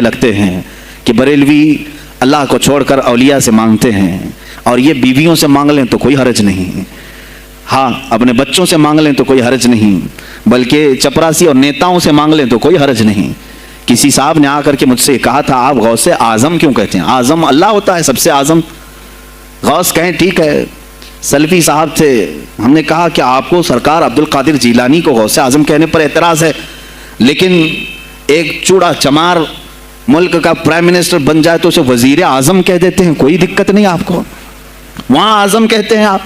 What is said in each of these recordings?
لگتے ہیں کہ بریلوی اللہ کو چھوڑ کر اولیاء سے مانگتے ہیں، اور یہ بیویوں سے مانگ لیں تو کوئی حرج نہیں، ہاں اپنے بچوں سے مانگ لیں تو کوئی حرج نہیں، بلکہ چپراسی اور نیتاؤں سے مانگ لیں تو کوئی حرج نہیں۔ کسی صاحب نے آ کر کے مجھ سے کہا تھا آپ غوث اعظم کیوں کہتے ہیں؟ اعظم اللہ ہوتا ہے سب سے اعظم، غوث کہیں ٹھیک ہے۔ سلفی صاحب تھے، ہم نے کہا کہ آپ کو سرکار عبد القادر جیلانی کو غوث اعظم کہنے پر اعتراض ہے، لیکن ایک چوڑا چمار ملک کا پرائم منسٹر بن جائے تو اسے وزیر اعظم کہہ دیتے ہیں، کوئی دقت نہیں آپ کو، وہاں اعظم کہتے ہیں آپ،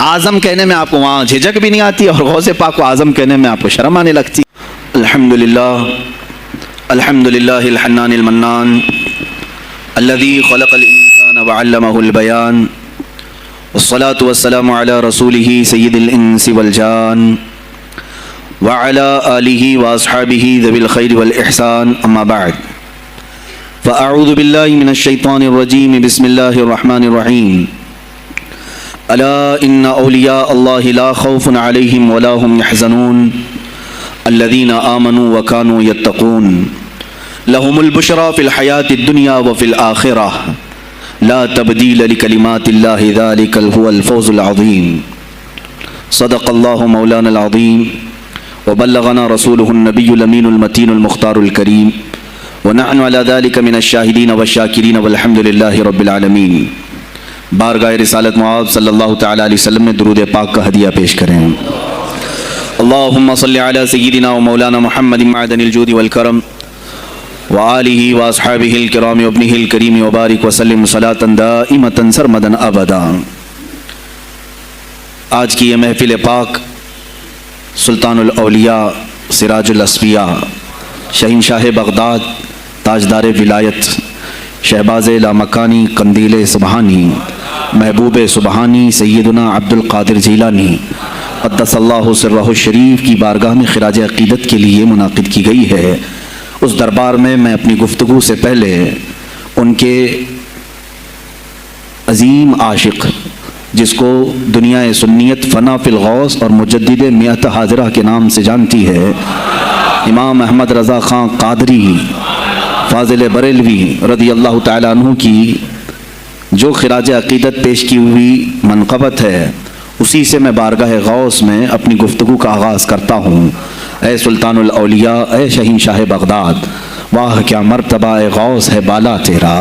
اعظم کہنے میں آپ کو وہاں جھجک بھی نہیں آتی، اور غوث پاک کو اعظم کہنے میں آپ کو شرم آنے لگتی۔ الحمدللہ الحنان المنان الذي خلق الانسان وعلمه البيان والصلاة والسلام على رسوله سيد الانس والجان وعلى آله واصحابه ذوي الخير والإحسان، اما بعد فأعوذ بالله من الشيطان الرجيم، بسم الله الرحمن الرحيم، ألا إن أولياء الله لا خوف عليهم ولا هم يحزنون الذين آمنوا وكانوا يتقون لهم البشرى في الحياة الدنيا وفي الآخرة لا تبديل لكلمات الله ذلك هو الفوز العظيم۔ صدق الله مولانا العظيم وبلغنا رسوله النبي الأمين المتين المختار الكريم، ونحن على ذلك من الشاهدين والشاكرين والحمد لله رب العالمين۔ بارگاہ رسالت معاذ صلی اللہ تعالی علیہ وسلم میں درود پاک کا ہدیہ پیش کریں۔ اللہم صلی علی سیدنا و مولانا محمد معدن الجود والکرم وآلہ واصحابہ الکرام وابنہ الکریم وبارک وسلم صلاة دائمة سرمدا ابدا۔ آج کی یہ محفل پاک سلطان الاولیاء، سراج الاصفیاء، شہنشاہ بغداد، تاجدار ولایت، شہباز لامکانی، قندیل سبحانی، محبوب سبحانی سیدنا عبد القادر جیلانی قدس اللہ سرہ الشریف کی بارگاہ میں خراج عقیدت کے لیے منعقد کی گئی ہے۔ اس دربار میں میں اپنی گفتگو سے پہلے ان کے عظیم عاشق، جس کو دنیا سنیت فنا فی الغوث اور مجدد میت حاضرہ کے نام سے جانتی ہے، امام احمد رضا خان قادری فاضل بریلوی رضی اللہ تعالیٰ عنہ کی جو خراج عقیدت پیش کی ہوئی منقبت ہے، اسی سے میں بارگاہ غوث میں اپنی گفتگو کا آغاز کرتا ہوں۔ اے سلطان الاولیاء، اے شہنشاہ بغداد، واہ کیا مرتبہ اے غوث ہے بالا تیرا،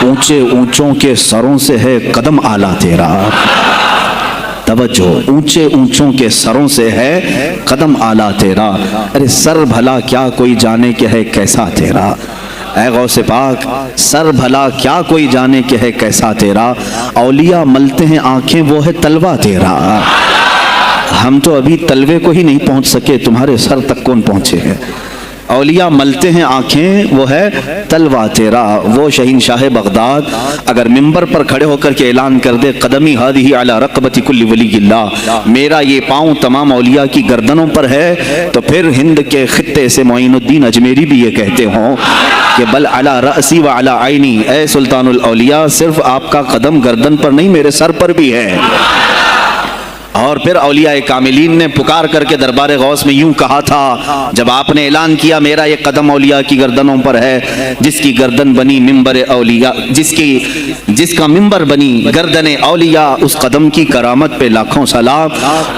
اونچے اونچوں کے سروں سے ہے قدم اعلیٰ تیرا۔ توجہ، اونچے اونچوں کے سروں سے ہے قدم اعلیٰ تیرا، ارے سر بھلا کیا کوئی جانے کہ ہے کیسا تیرا۔ اے غوث پاک، سر بھلا کیا کوئی جانے کہ ہے کیسا تیرا، اولیاء ملتے ہیں آنکھیں وہ ہے تلوہ تیرا۔ ہم تو ابھی تلوے کو ہی نہیں پہنچ سکے، تمہارے سر تک کون پہنچے ہیں؟ اولیاء ملتے ہیں آنکھیں وہ ہے تلوہ تیرا۔ وہ شہنشاہ بغداد اگر ممبر پر کھڑے ہو کر کے اعلان کر دے قدمی ہادی علی رقبت کل ولی اللہ، میرا یہ پاؤں تمام اولیاء کی گردنوں پر ہے، تو پھر ہند کے خطے سے معین الدین اجمیری بھی یہ کہتے ہوں کہ بل علی رأسی و علی عینی، اے سلطان الاولیاء صرف آپ کا قدم گردن پر نہیں میرے سر پر بھی ہے۔ اور پھر اولیاء کاملین نے پکار کر کے دربار غوث میں یوں کہا تھا جب آپ نے اعلان کیا میرا یہ قدم اولیاء کی گردنوں پر ہے، جس کی گردن بنی ممبر اولیاء، جس کا ممبر بنی گردن اولیاء، اس قدم کی کرامت پہ لاکھوں سلام۔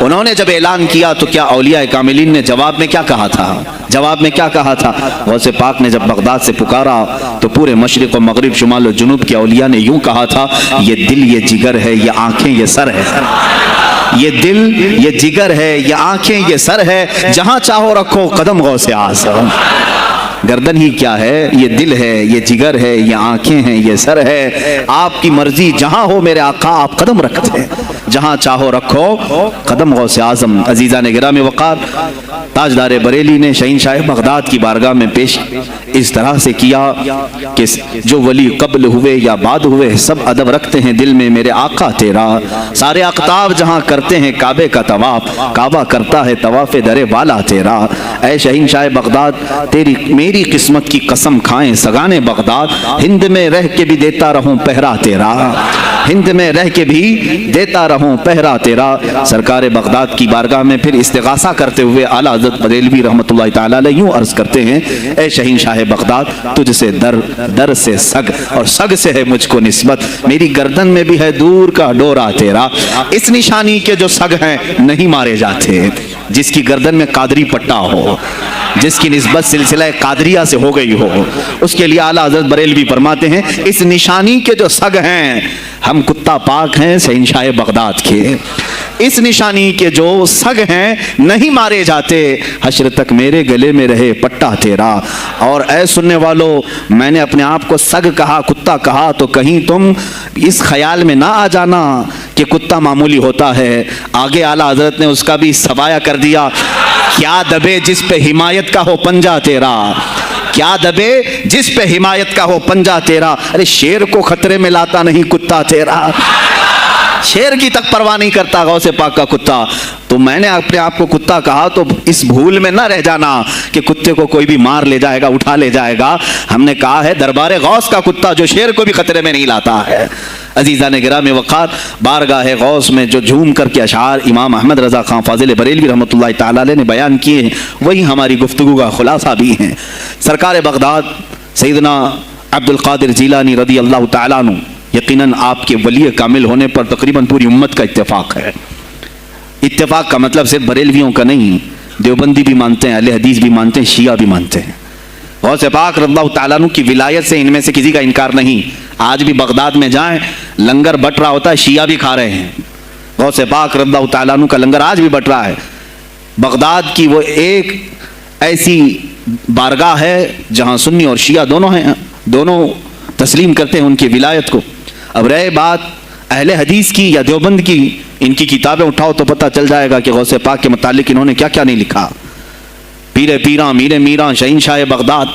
انہوں نے جب اعلان کیا تو کیا اولیاء کاملین نے جواب میں کیا کہا تھا؟ جواب میں کیا کہا تھا؟ غوث پاک نے جب بغداد سے پکارا تو پورے مشرق و مغرب، شمال و جنوب کے اولیاء نے یوں کہا تھا، یہ دل یہ جگر ہے، یہ آنکھیں یہ سر ہے، یہ دل یہ جگر ہے، یہ آنکھیں یہ سر ہے، جہاں چاہو رکھو قدم غوث اعظم۔ گردن ہی کیا ہے، یہ دل ہے، یہ جگر ہے، یہ آنکھیں ہیں، یہ سر ہے، آپ کی مرضی جہاں ہو میرے آقا آپ قدم رکھتے ہیں، جہاں چاہو رکھو قدم غوث اعظم۔ عزیزان گرامی وقار، تاجدار بریلی نے شہنشاہ بغداد کی بارگاہ میں پیش اس طرح سے کیا کہ جو ولی قبل ہوئے یا بعد ہوئے سب ادب رکھتے ہیں دل میں میرے آقا تیرا، سارے اقطاب جہاں کرتے ہیں کعبے کا طواف، کعبہ کرتا ہے طواف در والا تیرا۔ اے شہنشاہ بغداد، میری قسمت کی قسم کھائیں سگانے بغداد، ہند میں رہ کے بھی دیتا رہوں پہرا تیرا۔ ہند میں رہ کے بھی دیتا رہوں پہرا تیرا. سرکار بغداد کی بارگاہ میں پھر استغاثہ کرتے ہوئے اعلیٰ حضرت بریلوی رحمۃ اللہ تعالی علیہ یوں عرض کرتے ہیں: اے شہنشاہ بغداد، تجھ سے در سے سگ اور سگ سے ہے مجھ کو نسبت. میری گردن میں بھی ہے دور کا ڈورا تیرا. اس نشانی کے جو سگ ہیں نہیں مارے جاتے. جس کی گردن میں قادری پٹا ہو، جس کی نسبت سلسلہ قادریہ سے ہو گئی ہو، اس کے لیے اعلیٰ حضرت بریلوی فرماتے ہیں: اس نشانی کے جو سگ ہیں، ہم کتا پاک ہیں شہنشاہ بغداد کے. اس نشانی کے جو سگ ہیں نہیں مارے جاتے. حشر تک میرے گلے میں رہے پٹا تیرا. اور اے سننے والو، میں نے اپنے آپ کو سگ کہا، کتا کہا، تو کہیں تم اس خیال میں نہ آ جانا کہ کتا معمولی ہوتا ہے. آگے اعلیٰ حضرت نے اس کا بھی سوایہ کر دیا: کیا دبے جس پہ حمایت کا ہو پنجہ تیرا. کیا دبے جس پہ حمایت کا ہو پنجہ تیرا. ارے شیر کو خطرے میں لاتا نہیں کتا تیرا. شیر کی تک پرواہ نہیں کرتا غوث پاک کا کتا. تو میں نے اپنے آپ کو کتا کہا تو اس بھول میں نہ رہ جانا کہ کتے کو کوئی بھی مار لے جائے گا، اٹھا لے جائے گا. ہم نے کہا ہے دربار غوث کا کتا جو شیر کو بھی خطرے میں نہیں لاتا ہے. عزیزان گرامی وقار، بارگاہ غوث میں جو جھوم کر کے اشعار امام احمد رضا خان فاضل بریلوی رحمۃ اللہ تعالی علیہ نے بیان کیے ہیں، وہی ہماری گفتگو کا خلاصہ بھی ہیں. سرکار بغداد سیدنا عبد القادر جیلانی رضی اللہ تعالیٰ عنہ، یقیناً آپ کے ولی کامل ہونے پر تقریباً پوری امت کا اتفاق ہے. اتفاق کا مطلب صرف بریلویوں کا نہیں، دیوبندی بھی مانتے ہیں، اہل حدیث بھی مانتے ہیں، شیعہ بھی مانتے ہیں. غوث پاک رضی اللہ تعالیٰ عنہ کی ولایت سے ان میں سے کسی کا انکار نہیں. آج بھی بغداد میں جائیں، لنگر بٹ رہا ہوتا ہے، شیعہ بھی کھا رہے ہیں. غوث پاک رضی اللہ تعالیٰ عنہ کا لنگر آج بھی بٹ رہا ہے. بغداد کی وہ ایک ایسی بارگاہ ہے جہاں سنی اور شیعہ دونوں ہیں، دونوں تسلیم کرتے ہیں ان کی ولایت کو. اب رہے بات اہل حدیث کی یا دیوبند کی، ان کی کتابیں اٹھاؤ تو پتہ چل جائے گا کہ غوث پاک کے متعلق انہوں نے کیا کیا نہیں لکھا. پیر پیراں، میر میراں، شہنشاہ بغداد،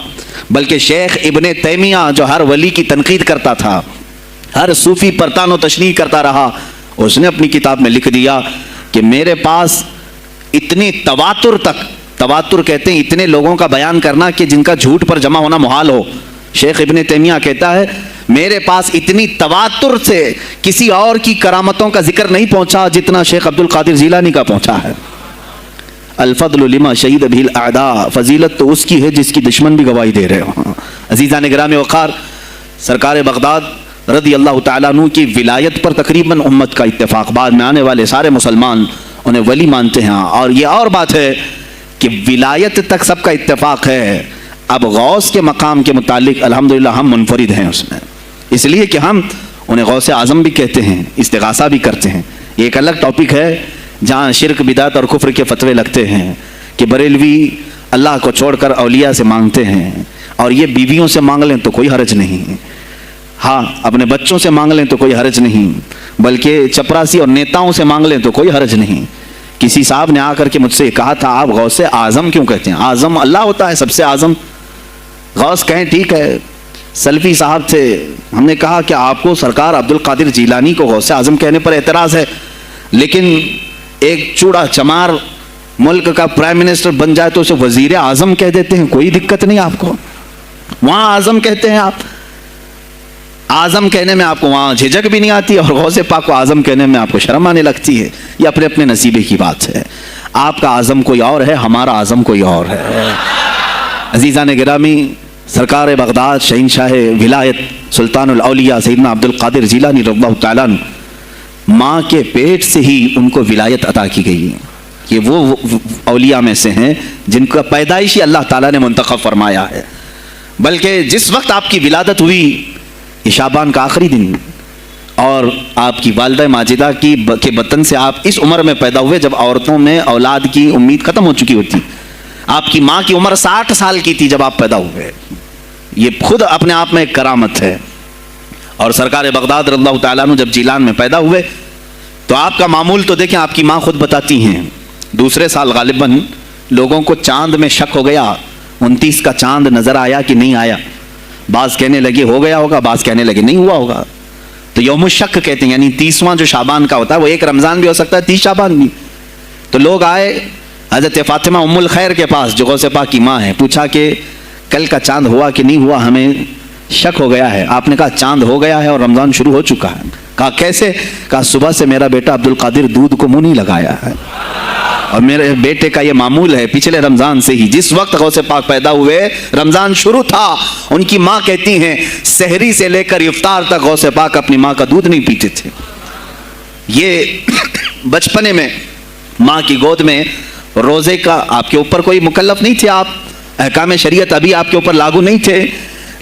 بلکہ شیخ ابن تیمیہ جو ہر ولی کی تنقید کرتا تھا، ہر صوفی پر تان و تشنیع کرتا رہا، اس نے اپنی کتاب میں لکھ دیا کہ میرے پاس اتنی تواتر کہتے ہیں اتنے لوگوں کا بیان کرنا کہ جن کا جھوٹ پر جمع ہونا محال ہو. شیخ ابن تیمیہ کہتا ہے میرے پاس اتنی تواتر سے کسی اور کی کرامتوں کا ذکر نہیں پہنچا جتنا شیخ عبد القادر جیلانی کا پہنچا ہے. الفضل لما شہید بہ الاعداء، فضیلت تو اس کی ہے جس کی دشمن بھی گواہی دے رہے ہوں. عزیزان گرامی وقار، سرکار بغداد رضی اللہ تعالیٰ عنہ کی ولایت پر تقریباً امت کا اتفاق، بعد میں آنے والے سارے مسلمان انہیں ولی مانتے ہیں. اور یہ اور بات ہے کہ ولایت تک سب کا اتفاق ہے. اب غوث کے مقام کے متعلق الحمدللہ ہم منفرد ہیں اس میں، اس لیے کہ ہم انہیں غوث اعظم بھی کہتے ہیں، استغاثہ بھی کرتے ہیں. یہ ایک الگ ٹاپک ہے جہاں شرک، بدعت اور کفر کے فتوے لگتے ہیں کہ بریلوی اللہ کو چھوڑ کر اولیاء سے مانگتے ہیں، اور یہ بیویوں سے مانگ لیں تو کوئی حرج نہیں، ہاں اپنے بچوں سے مانگ لیں تو کوئی حرج نہیں، بلکہ چپراسی اور نیتاؤں سے مانگ لیں تو کوئی حرج نہیں. کسی صاحب نے آ کر کے مجھ سے کہا تھا آپ غوث اعظم کیوں کہتے ہیں؟ اعظم اللہ ہوتا ہے سب سے اعظم. غوث کہیں ٹھیک ہے، سلفی صاحب تھے، ہم نے کہا کہ آپ کو سرکار عبد القادر جیلانی کو غوث اعظم کہنے پر اعتراض ہے، لیکن ایک چوڑا چمار ملک کا پرائم منسٹر بن جائے تو اسے وزیر اعظم کہہ دیتے ہیں، کوئی دقت نہیں آپ کو. وہاں اعظم کہتے ہیں آپ، اعظم کہنے میں آپ کو وہاں جھجک بھی نہیں آتی، اور غوث پاک کو اعظم کہنے میں آپ کو شرم آنے لگتی ہے. یہ اپنے اپنے نصیبے کی بات ہے. آپ کا اعظم کوئی اور ہے، ہمارا اعظم کوئی اور ہے. عزیزان گرامی، سرکار بغداد شہنشاہ ولایت سلطان الاولیاء سیدنا عبد القادر جیلانی رضی اللہ تعالیٰ عنہ، ماں کے پیٹ سے ہی ان کو ولایت عطا کی گئی ہے. یہ وہ اولیاء میں سے ہیں جن کا پیدائشی اللہ تعالیٰ نے منتخب فرمایا ہے. بلکہ جس وقت آپ کی ولادت ہوئی، یہ شعبان کا آخری دن، اور آپ کی والدہ ماجدہ کے بطن سے آپ اس عمر میں پیدا ہوئے جب عورتوں میں اولاد کی امید ختم ہو چکی ہوتی. آپ کی ماں کی عمر 60 سال کی تھی جب آپ پیدا ہوئے. یہ خود اپنے آپ میں ایک کرامت ہے. اور سرکار بغداد رضی اللہ تعالیٰ عنہ جب جیلان میں پیدا ہوئے تو آپ کا معمول تو دیکھیں، آپ کی ماں خود بتاتی ہیں دوسرے سال غالباً لوگوں کو چاند میں شک ہو گیا، 29 کا چاند نظر آیا کہ نہیں آیا. بعض کہنے لگے ہو گیا ہوگا، بعض کہنے لگے نہیں ہوا ہوگا. تو یوم الشک کہتے ہیں، یعنی 30واں جو شعبان کا ہوتا ہے، وہ ایک رمضان بھی ہو سکتا ہے، 30 شعبان بھی. تو لوگ آئے حضرت فاطمہ ام الخیر کے پاس جو غوث پاک کی ماں ہے، پوچھا کہ کل کا چاند ہوا کہ نہیں ہوا، ہمیں شک ہو گیا ہے. آپ نے کہا چاند ہو گیا ہے اور رمضان شروع ہو چکا ہے. کہا کیسے؟ کہا صبح سے میرا بیٹا عبد القادر دودھ کو منہ نہیں لگایا ہے، اور میرے بیٹے کا یہ معمول ہے پچھلے رمضان سے ہی، جس وقت غوث پاک پیدا ہوئے رمضان شروع تھا، ان کی ماں کہتی ہیں سحری سے لے کر افطار تک غوث پاک اپنی ماں کا دودھ نہیں پیتے تھے۔ یہ بچپنے میں ماں کی گود میں روزے کا آپ کے اوپر کوئی مکلف نہیں تھے، آپ احکام شریعت ابھی آپ کے اوپر لاگو نہیں تھے،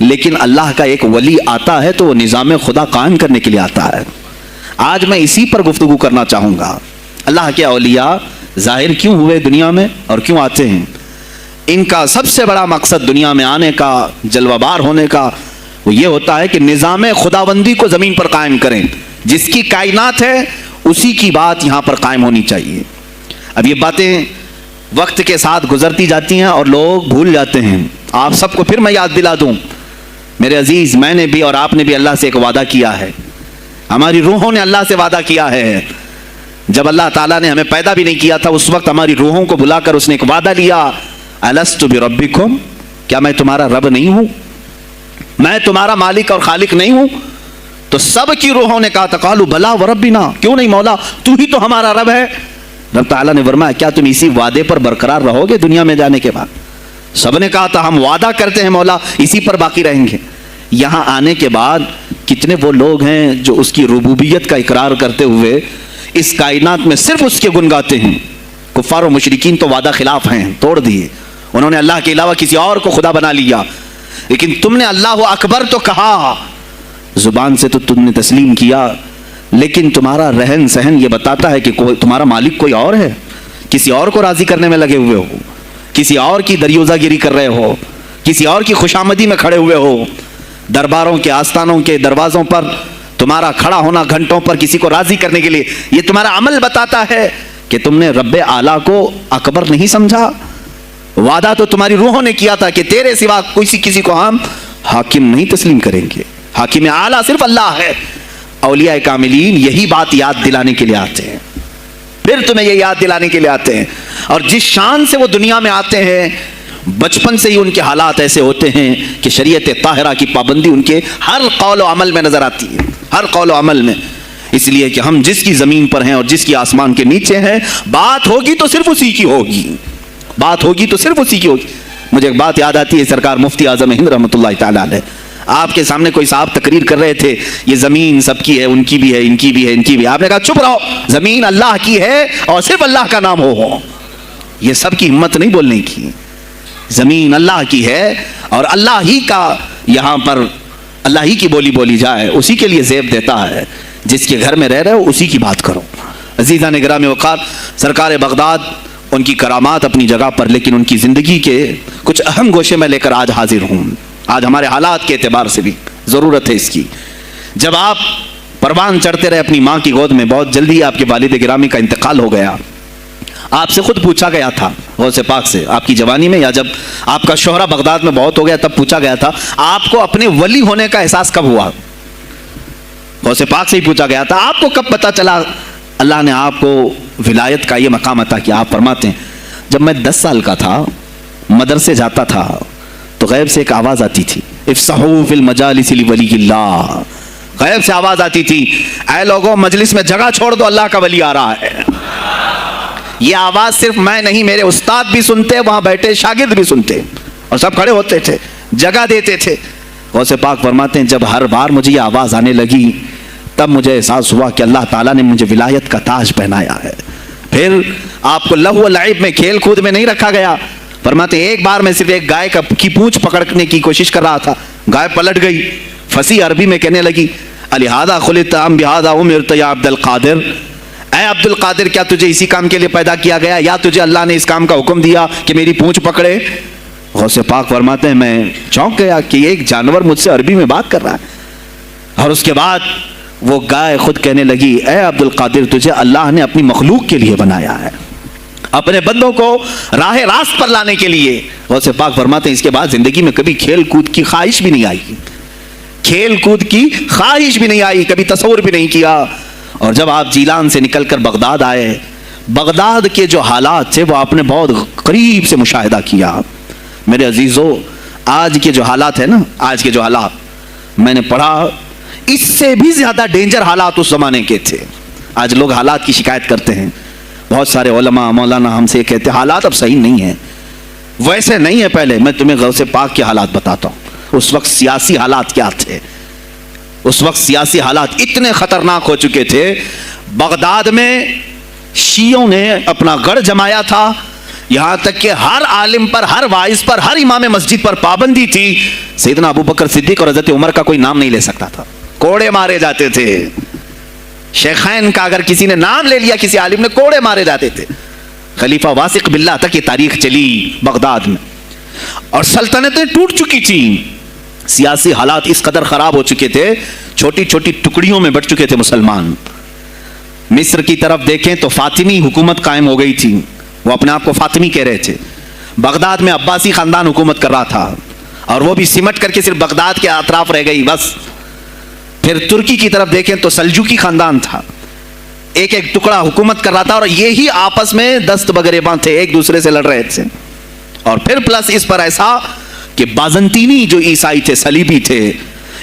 لیکن اللہ کا ایک ولی آتا ہے تو وہ نظام خدا قائم کرنے کے لیے آتا ہے۔ آج میں اسی پر گفتگو کرنا چاہوں گا، اللہ کے اولیاء ظاہر کیوں ہوئے دنیا میں اور کیوں آتے ہیں؟ ان کا سب سے بڑا مقصد دنیا میں آنے کا، جلوہ بار ہونے کا، وہ یہ ہوتا ہے کہ نظام خداوندی کو زمین پر قائم کریں، جس کی کائنات ہے اسی کی بات یہاں پر قائم ہونی چاہیے۔ اب یہ باتیں وقت کے ساتھ گزرتی جاتی ہیں اور لوگ بھول جاتے ہیں۔ آپ سب کو پھر میں یاد دلا دوں، میرے عزیز، میں نے بھی اور آپ نے بھی اللہ سے ایک وعدہ کیا ہے، ہماری روحوں نے اللہ سے وعدہ کیا ہے۔ جب اللہ تعالیٰ نے ہمیں پیدا بھی نہیں کیا تھا اس وقت ہماری روحوں کو بلا کر اس نے ایک وعدہ لیا، الست بربکم، کیا میں تمہارا رب نہیں ہوں، میں تمہارا مالک اور خالق نہیں ہوں؟ تو سب کی روحوں نے کہا تقالوا بلا وربنا، کیوں نہیں مولا، تو ہی تو ہمارا رب ہے۔ رب تعالیٰ نے فرمایا کیا تم اسی وعدے پر برقرار رہو گے دنیا میں جانے کے بعد؟ سب نے کہا تھا ہم وعدہ کرتے ہیں مولا اسی پر باقی رہیں گے۔ یہاں آنے کے بعد کتنے وہ لوگ ہیں جو اس کی ربوبیت کا اقرار کرتے ہوئے اس کائنات میں صرف اس کے گن گاتے ہیں۔ کفار و مشرکین تو وعدہ خلاف ہیں، توڑ دیے، انہوں نے اللہ کے علاوہ کسی اور کو خدا بنا لیا، لیکن تم نے اللہ اکبر تو کہا، زبان سے تو تم نے تسلیم کیا، لیکن تمہارا رہن سہن یہ بتاتا ہے کہ تمہارا مالک کوئی اور ہے، کسی اور کو راضی کرنے میں لگے ہوئے ہو، کسی اور کی دریوزہ گیری کر رہے ہو، کسی اور کی خوشامدی میں کھڑے ہوئے ہو، درباروں کے آستانوں کے دروازوں پر تمہارا کھڑا ہونا گھنٹوں پر کسی کو راضی کرنے کے لیے، یہ تمہارا عمل بتاتا ہے کہ تم نے رب اعلیٰ کو اکبر نہیں سمجھا۔ وعدہ تو تمہاری روحوں نے کیا تھا کہ تیرے سوا کسی کو ہم حاکم نہیں تسلیم کریں گے، حاکم اعلیٰ صرف اللہ ہے۔ اولیاء کاملین یہی بات یاد دلانے کے لیے آتے ہیں، پھر تمہیں یہ یاد دلانے کے لیے آتے ہیں، اور جس شان سے وہ دنیا میں آتے ہیں بچپن سے ہی ان کے حالات ایسے ہوتے ہیں کہ شریعت طاہرہ کی پابندی ان کے ہر قول و عمل میں نظر آتی ہے، ہر قول و عمل میں۔ اس لیے کہ ہم جس کی زمین پر ہیں اور جس کی آسمان کے نیچے ہیں، بات ہوگی تو صرف اسی کی ہوگی، بات ہوگی تو صرف اسی کی ہوگی۔ مجھے ایک بات یاد آتی ہے، سرکار مفتی اعظم ہند رحمۃ اللہ تعالیٰ علیہ، آپ کے سامنے کوئی صاحب تقریر کر رہے تھے، یہ زمین سب کی ہے، ان کی بھی ہے، ان کی بھی ہے، ان کی بھی ہے۔ آپ نے کہا چپ رہو، زمین اللہ کی ہے اور صرف اللہ کا نام ہو۔ یہ سب کی ہمت نہیں بولنے کی، زمین اللہ کی ہے اور اللہ ہی کا یہاں پر اللہ ہی کی بولی بولی جائے، اسی کے لیے زیب دیتا ہے۔ جس کے گھر میں رہ رہے ہو اسی کی بات کرو۔ عزیزان گرامی وقار، سرکار بغداد، ان کی کرامات اپنی جگہ پر، لیکن ان کی زندگی کے کچھ اہم گوشے میں لے کر آج حاضر ہوں۔ آج ہمارے حالات کے اعتبار سے بھی ضرورت ہے اس کی۔ جب آپ پروان چڑھتے رہے اپنی ماں کی گود میں، بہت جلدی آپ کے والد گرامی کا انتقال ہو گیا۔ آپ سے خود پوچھا گیا تھا غوث پاک سے، آپ کی جوانی میں یا جب آپ کا شہرہ بغداد میں بہت ہو گیا تب پوچھا گیا تھا آپ کو اپنے ولی ہونے کا احساس کب ہوا؟ غوث پاک سے ہی پوچھا گیا تھا آپ کو کب پتہ چلا اللہ نے آپ کو ولایت کا یہ مقام عطا کیا؟ آپ فرماتے ہیں جب میں 10 سال کا تھا، مدرسے جاتا تھا تو غیب سے ایک آواز آتی تھی، افصحوا فی المجالس لولی اللہ، غیب سے آواز آتی تھی اے لوگوں مجلس میں جگہ چھوڑ دو، اللہ کا ولی آ رہا ہے۔ یہ آواز صرف میں نہیں، میرے استاد بھی سنتے، وہاں بیٹھے شاگرد بھی سنتے، اور سب کھڑے ہوتے تھے، جگہ دیتے تھے۔ غوث پاک فرماتے ہیں جب ہر بار مجھے یہ آواز آنے لگی تب مجھے احساس ہوا کہ اللہ تعالیٰ نے مجھے ولایت کا تاج پہنایا ہے۔ پھر آپ کو لہو و لعب میں، کھیل کود میں نہیں رکھا گیا۔ فرماتے ہیں ایک بار میں صرف ایک گائے کی پونچھ پکڑنے کی کوشش کر رہا تھا، گائے پلٹ گئی، فصیح عربی میں کہنے لگی الہذا خلقت ام بہذا امرت یا عبد القادر، اے عبد القادر کیا تجھے اسی کام کے لیے پیدا کیا گیا یا تجھے اللہ نے اس کام کا حکم دیا کہ میری پونچھ پکڑے؟ غوث پاک فرماتے ہیں میں چونک گیا کہ ایک جانور مجھ سے عربی میں بات کر رہا ہے۔ اور اس کے بعد وہ گائے خود کہنے لگی اے عبد القادر تجھے اللہ نے اپنی مخلوق کے لیے بنایا ہے، اپنے بندوں کو راہ راست پر لانے کے لیے۔ غوث پاک فرماتے ہیں اس کے بعد زندگی میں کبھی کھیل کود کی خواہش بھی نہیں آئی، کھیل کود کی خواہش بھی نہیں آئی، کبھی تصور بھی نہیں کیا۔ اور جب آپ جیلان سے نکل کر بغداد آئے، بغداد کے جو حالات تھے وہ آپ نے بہت قریب سے مشاہدہ کیا۔ میرے عزیزو آج کے جو حالات ہیں نا، آج کے جو حالات میں نے پڑھا اس سے بھی زیادہ ڈینجر حالات اس زمانے کے تھے. آج لوگ حالات کی شکایت کرتے ہیں, بہت سارے علماء مولانا ہم سے کہتے ہیں حالات اب صحیح نہیں ہیں, ویسے نہیں ہے پہلے. میں تمہیں غوث پاک کے حالات بتاتا ہوں. اس وقت سیاسی حالات کیا تھے. اس وقت سیاسی حالات اتنے خطرناک ہو چکے تھے. بغداد میں شیعوں نے اپنا گڑھ جمایا تھا, یہاں تک کہ ہر عالم پر, ہر واعظ پر, ہر امام مسجد پر پابندی تھی. سیدنا ابو بکر صدیق اور حضرت عمر کا کوئی نام نہیں لے سکتا تھا, کوڑے مارے جاتے تھے. شیخین کا اگر کسی نے نام لے لیا کسی عالم نے, کوڑے مارے جاتے تھے. خلیفہ واثق باللہ تک یہ تاریخ چلی بغداد میں, اور سلطنتیں ٹوٹ چکی تھیں. سیاسی حالات اس قدر خراب ہو چکے تھے, چھوٹی چھوٹی ٹکڑیوں میں بٹ چکے تھے مسلمان. مصر کی طرف دیکھیں تو فاطمی حکومت قائم ہو گئی تھی, وہ اپنے آپ کو فاطمی کہہ رہے تھے. بغداد میں عباسی خاندان حکومت کر رہا تھا, اور وہ بھی سمٹ کر کے صرف بغداد کے اطراف رہ گئی بس. پھر ترکی کی طرف دیکھیں تو سلجوکی خاندان تھا, ایک ایک ٹکڑا حکومت کر رہا تھا, اور یہی آپس میں دست بگریباں تھے, ایک دوسرے سے لڑ رہے تھے. اور پھر پلس اس پر ایسا کہ بازنطینی جو عیسائی تھے, صلیبی تھے,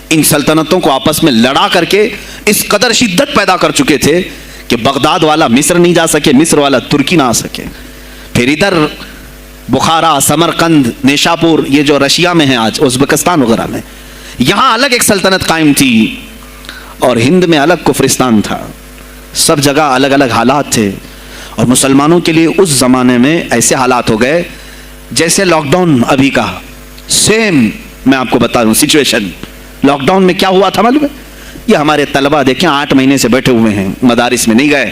ان سلطنتوں کو آپس میں لڑا کر کے اس قدر شدت پیدا کر چکے تھے کہ بغداد والا مصر نہیں جا سکے, مصر والا ترکی نہ آ سکے. پھر ادھر بخارا, سمرقند, نیشاپور, یہ جو رشیا میں ہیں آج, ازبکستان وغیرہ میں, یہاں الگ ایک سلطنت قائم تھی, اور ہند میں الگ کفرستان تھا. سب جگہ الگ الگ حالات تھے. اور مسلمانوں کے لیے اس زمانے میں ایسے حالات ہو گئے جیسے لاک ڈاؤن ابھی کا سیم. میں آپ کو بتا دوں سچویشن لاک ڈاؤن میں کیا ہوا تھا معلوم ہے. یہ ہمارے طلبہ دیکھیں 8 مہینے سے بیٹھے ہوئے ہیں, مدارس میں نہیں گئے,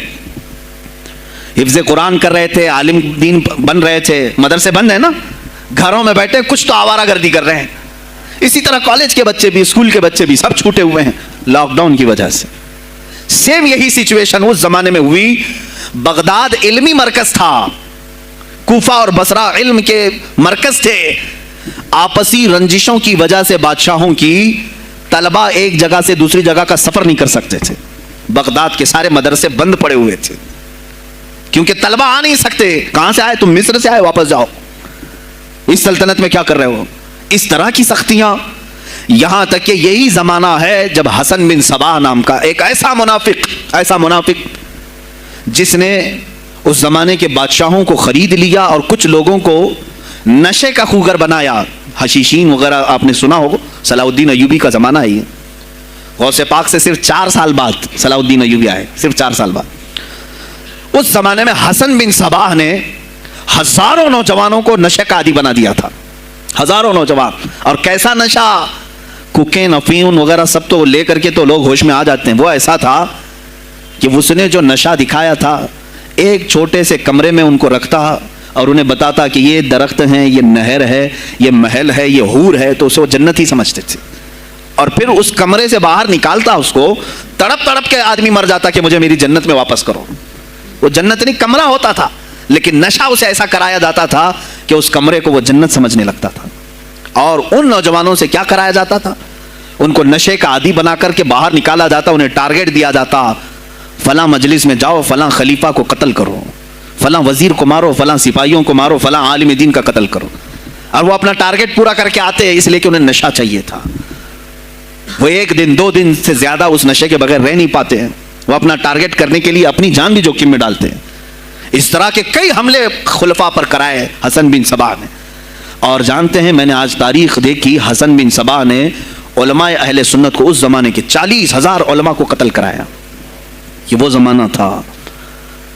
حفظ قرآن کر رہے تھے, عالم دین بن رہے تھے, مدرسے بند ہیں نا, گھروں میں بیٹھے کچھ تو آوارہ گردی کر رہے ہیں. اسی طرح کالج کے بچے بھی, اسکول کے بچے بھی, سب چھوٹے ہوئے ہیں لاک ڈاؤن کی وجہ سے. سیم یہی سچویشن اس زمانے میں ہوئی. بغداد علمی مرکز تھا, کوفہ اور بصرہ علم کے مرکز تھے. آپسی رنجشوں کی وجہ سے بادشاہوں کی طلبہ ایک جگہ سے دوسری جگہ کا سفر نہیں کر سکتے تھے. بغداد کے سارے مدرسے بند پڑے ہوئے تھے, کیونکہ طلبہ آ نہیں سکتے. کہاں سے آئے تم؟ مصر سے آئے, واپس جاؤ, اس سلطنت میں کیا کر رہے ہو. اس طرح کی سختیاں. یہاں تک کہ یہی زمانہ ہے جب حسن بن صباح نام کا ایک ایسا منافق جس نے اس زمانے کے بادشاہوں کو خرید لیا اور کچھ لوگوں کو نشے کا خوگر بنایا. حشیشین وغیرہ آپ نے سنا ہوگا, صلاح الدین ایوبی کا زمانہ ہے یہ. غوث پاک سے صرف 4 سال بعد صلاح الدین ایوبی آئے, صرف 4 سال بعد. اس زمانے میں حسن بن صباح نے ہزاروں نوجوانوں کو نشے کا عادی بنا دیا تھا, ہزاروں نوجوان. اور کیسا نشہ, کوکین, افیون وغیرہ سب تو لے کر کے تو لوگ ہوش میں آ جاتے ہیں. وہ ایسا تھا کہ اس نے جو نشہ دکھایا تھا, ایک چھوٹے سے کمرے میں ان کو رکھتا اور انہیں بتاتا کہ یہ درخت ہیں, یہ نہر ہے, یہ محل ہے, یہ حور ہے, تو اسے وہ جنت ہی سمجھتے تھے. اور پھر اس کمرے سے باہر نکالتا اس کو, تڑپ تڑپ کے آدمی مر جاتا کہ مجھے میری جنت میں واپس کرو. وہ جنت نہیں کمرہ ہوتا تھا, لیکن نشہ اسے ایسا کرایا جاتا تھا کہ اس کمرے کو وہ جنت سمجھنے لگتا تھا. اور ان نوجوانوں سے کیا کرایا جاتا تھا, ان کو نشے کا عادی بنا کر کے باہر نکالا جاتا, انہیں ٹارگٹ دیا جاتا, فلاں مجلس میں جاؤ, فلاں خلیفہ کو قتل کرو, فلاں وزیر کو مارو, فلاں سپاہیوں کو مارو, فلاں عالم دین کا قتل کرو. اور وہ اپنا ٹارگٹ پورا کر کے آتے ہیں, اس لیے کہ انہیں نشہ چاہیے تھا. وہ 1 دن 2 دن سے زیادہ اس نشے کے بغیر رہ نہیں پاتے ہیں. وہ اپنا ٹارگٹ کرنے کے لیے اپنی جان بھی جوخم میں ڈالتے ہیں. اس طرح کے کئی حملے خلفاء پر کرائے حسن بن صباح نے. اور جانتے ہیں, میں نے آج تاریخ دیکھی, حسن بن صباح نے علماء اہل سنت کو اس زمانے کے 40,000 علماء کو قتل کرایا. یہ وہ زمانہ تھا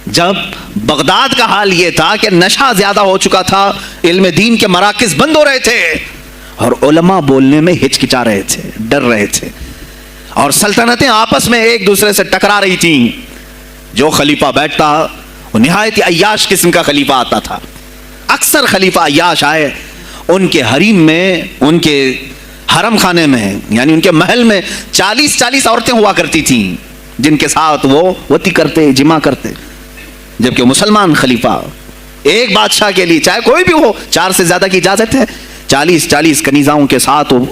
جب بغداد کا حال یہ تھا کہ نشہ زیادہ ہو چکا تھا, علم دین کے مراکز بند ہو رہے تھے, اور علماء بولنے میں ہچکچا رہے تھے, ڈر رہے تھے, اور سلطنتیں آپس میں ایک دوسرے سے ٹکرا رہی تھیں. جو خلیفہ بیٹھتا وہ نہایت عیاش قسم کا خلیفہ آتا تھا. اکثر خلیفہ عیاش آئے, ان کے حریم میں, ان کے حرم خانے میں, یعنی ان کے محل میں 40 عورتیں ہوا کرتی تھیں جن کے ساتھ وہ وتی کرتے, جمع کرتے. جبکہ مسلمان خلیفہ ایک بادشاہ کے لیے چاہے کوئی بھی ہو 4 سے زیادہ کی اجازت ہے, 40 کنیزاؤں کے ساتھ وہ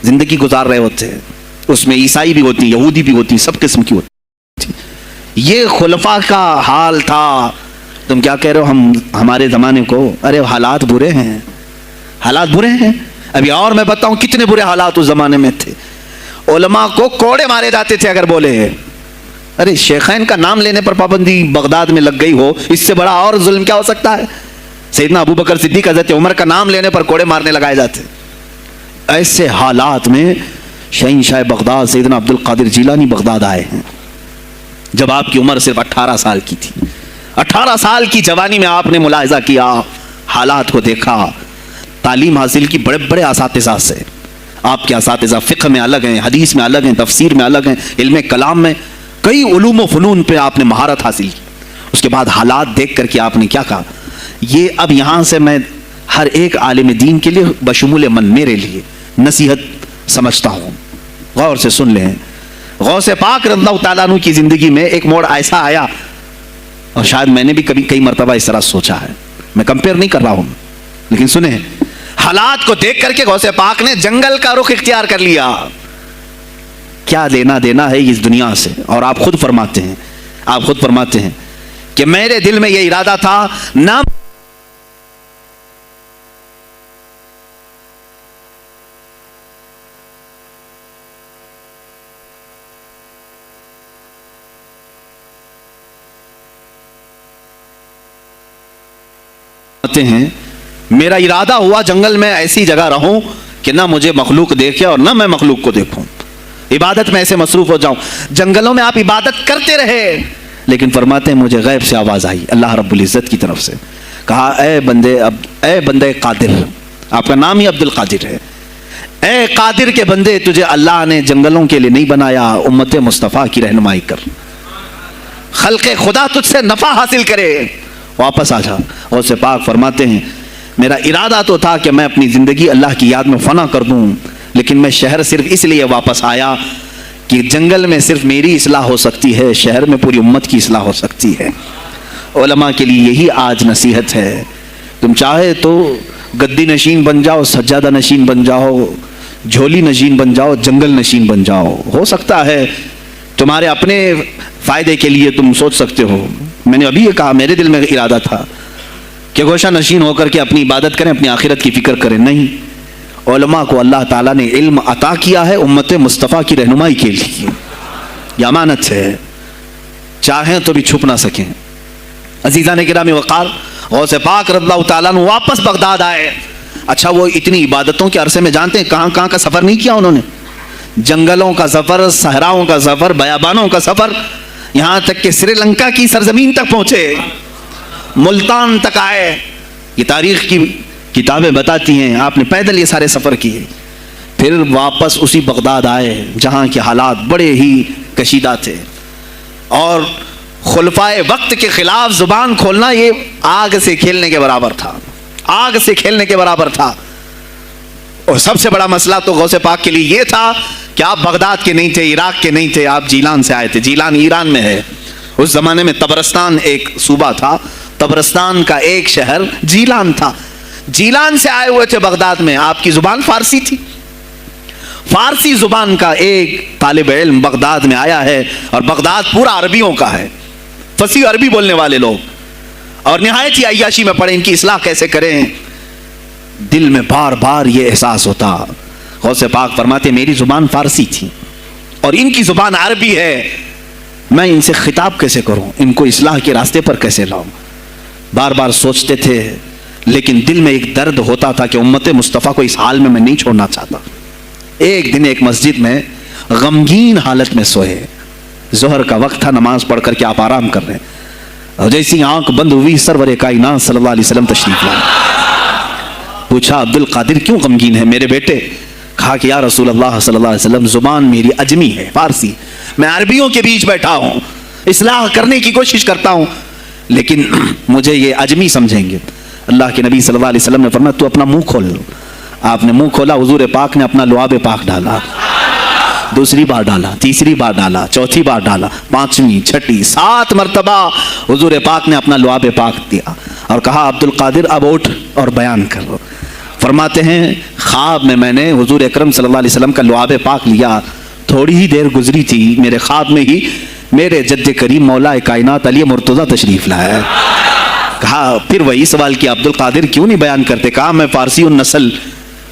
زندگی گزار رہے ہوتے ہیں. اس میں عیسائی بھی ہوتی, یہودی بھی ہوتی, سب قسم کی ہوتی. یہ خلفاء کا حال تھا. تم کیا کہہ رہے ہو ہمارے زمانے کو؟ ارے حالات برے ہیں, حالات برے ہیں. ابھی اور میں بتاؤں کتنے برے حالات اس زمانے میں تھے. علماء کو کوڑے مارے جاتے تھے اگر بولے. ارے شیخین کا نام لینے پر پابندی بغداد میں لگ گئی ہو, اس سے بڑا اور ظلم کیا ہو سکتا ہے؟ سیدنا ابو بکر صدیق حضرت عمر کا نام لینے پر کوڑے مارنے لگائے جاتے. ایسے حالات میں شہنشاہ بغداد سیدنا عبد القادر جیلانی بغداد آئے ہیں جب آپ کی عمر صرف 18 سال کی تھی. 18 سال کی جوانی میں آپ نے ملاحظہ کیا, حالات کو دیکھا, تعلیم حاصل کی بڑے بڑے اساتذہ سے. آپ کے اساتذہ فقہ میں الگ ہیں, حدیث میں الگ ہیں, تفسیر میں الگ ہیں, علم کلام میں, کئی علوم و فنون پہ آپ نے مہارت حاصل کی. اس کے بعد حالات دیکھ کر کے آپ نے کیا کہا, یہ اب یہاں سے میں ہر ایک عالم دین کے لیے بشمول من میرے لیے نصیحت سمجھتا ہوں, غور سے سن لیں. غوث پاک رضی اللہ تعالیٰ عنہ کی زندگی میں ایک موڑ ایسا آیا, اور شاید میں نے بھی کبھی کئی مرتبہ اس طرح سوچا ہے, میں کمپیئر نہیں کر رہا ہوں, لیکن سنیں, حالات کو دیکھ کر کے غوث پاک نے جنگل کا رخ اختیار کر لیا. کیا لینا دینا ہے اس دنیا سے؟ اور آپ خود فرماتے ہیں کہ میرے دل میں یہ ارادہ تھا نہ ہیں, میرا ارادہ ہوا جنگل میں ایسی جگہ رہوں کہ نہ مجھے مخلوق دیکھے اور نہ میں مخلوق کو دیکھوں, عبادت میں ایسے مصروف ہو جاؤں. جنگلوں میں آپ عبادت کرتے رہے, لیکن فرماتے ہیں مجھے غیب سے آواز آئی اللہ رب العزت کی طرف سے, کہا اے بندے قادر, آپ کا نام ہی عبد القادر ہے, اے قادر کے بندے, تجھے اللہ نے جنگلوں کے لیے نہیں بنایا, امت مصطفیٰ کی رہنمائی کر, خلق خدا تجھ سے نفع حاصل کرے, واپس آ جا. اور سے پاک فرماتے ہیں میرا ارادہ تو تھا کہ میں اپنی زندگی اللہ کی یاد میں فنا کر دوں, لیکن میں شہر صرف اس لیے واپس آیا کہ جنگل میں صرف میری اصلاح ہو سکتی ہے, شہر میں پوری امت کی اصلاح ہو سکتی ہے. علماء کے لیے یہی آج نصیحت ہے, تم چاہے تو گدی نشین بن جاؤ, سجادہ نشین بن جاؤ, جھولی نشین بن جاؤ, جنگل نشین بن جاؤ, ہو سکتا ہے تمہارے اپنے فائدے کے لیے تم سوچ سکتے ہو. میں نے ابھی یہ کہا میرے دل میں ارادہ تھا کہ گوشہ نشین ہو کر کے اپنی عبادت کریں, اپنی آخرت کی فکر کریں. نہیں, علماء کو اللہ تعالیٰ نے علم عطا کیا ہے امت مصطفیٰ کی رہنمائی کے لیے, یہ امانت ہے, چاہیں تو بھی چھپ نہ سکیں. عزیزان گرامی وقار, غوث پاک رضی اللہ تعالیٰ عنہ واپس بغداد آئے. اچھا وہ اتنی عبادتوں کے عرصے میں جانتے ہیں کہاں کہاں کا سفر نہیں کیا انہوں نے؟ جنگلوں کا سفر, صحراؤں کا سفر, بیابانوں کا سفر, یہاں تک کہ سری لنکا کی سرزمین تک پہنچے, ملتان تک آئے. یہ تاریخ کی کتابیں بتاتی ہیں آپ نے پیدل یہ سارے سفر کیے. پھر واپس اسی بغداد آئے جہاں کے حالات بڑے ہی کشیدہ تھے, اور خلفائے وقت کے خلاف زبان کھولنا یہ آگ سے کھیلنے کے برابر تھا, آگ سے کھیلنے کے برابر تھا. اور سب سے بڑا مسئلہ تو غوث پاک کے لیے یہ تھا کہ آپ بغداد کے نہیں تھے, عراق کے نہیں تھے, آپ جیلان سے آئے تھے. جیلان ایران میں ہے. اس زمانے میں طبرستان ایک صوبہ تھا, طبرستان کا ایک شہر جیلان تھا. جیلان سے آئے ہوئے تھے بغداد میں. آپ کی زبان فارسی تھی, فارسی زبان کا ایک طالب علم بغداد میں آیا ہے, اور بغداد پورا عربیوں کا ہے, فصیح عربی بولنے والے لوگ, اور نہایت ہی عیاشی میں پڑے ان کی اصلاح کیسے کریں. دل میں بار بار یہ احساس ہوتا. غوث پاک فرماتے میری زبان فارسی تھی اور ان کی زبان عربی ہے, میں ان سے خطاب کیسے کروں, ان کو اصلاح کے راستے پر کیسے لاؤں. بار بار سوچتے تھے, لیکن دل میں ایک درد ہوتا تھا کہ امت مصطفیٰ کو اس حال میں نہیں چھوڑنا چاہتا. ایک دن ایک مسجد میں غمگین حالت میں سوئے, ظہر کا وقت تھا, نماز پڑھ کر کے آپ آرام کر رہے ہیں, اور جیسی آنکھ بند ہوئی سرور کائنات صلی اللہ علیہ وسلم تشریف لائے. پوچھا عبد القادر کیوں غمگین ہے میرے بیٹے؟ کہا کہ یا رسول اللہ صلی اللہ علیہ وسلم زبان میری اجمی ہے, فارسی, میں عربیوں کے بیچ بیٹھا ہوں, اصلاح کرنے کی کوشش کرتا ہوں, لیکن مجھے یہ اجمی سمجھیں گے. اللہ کے نبی صلی اللہ علیہ وسلم نے فرمایا تو اپنا منہ کھول. آپ نے منہ کھولا, حضور پاک نے اپنا لعاب پاک ڈالا, دوسری بار ڈالا, تیسری بار ڈالا, چوتھی بار ڈالا, پانچویں, چھٹی, 7 مرتبہ حضور پاک نے اپنا لعاب پاک دیا اور کہا عبد القادر اب اٹھ اور بیان کرو. فرماتے ہیں خواب میں نے حضور اکرم صلی اللہ علیہ وسلم کا لعاب پاک لیا. تھوڑی ہی دیر گزری تھی, میرے خواب میں ہی میرے جد کریم مولا کائنات علی مرتضیٰ تشریف لایا. کہا پھر وہی سوال کیا عبد القادر کیوں نہیں بیان کرتے؟ کہا میں فارسی النسل,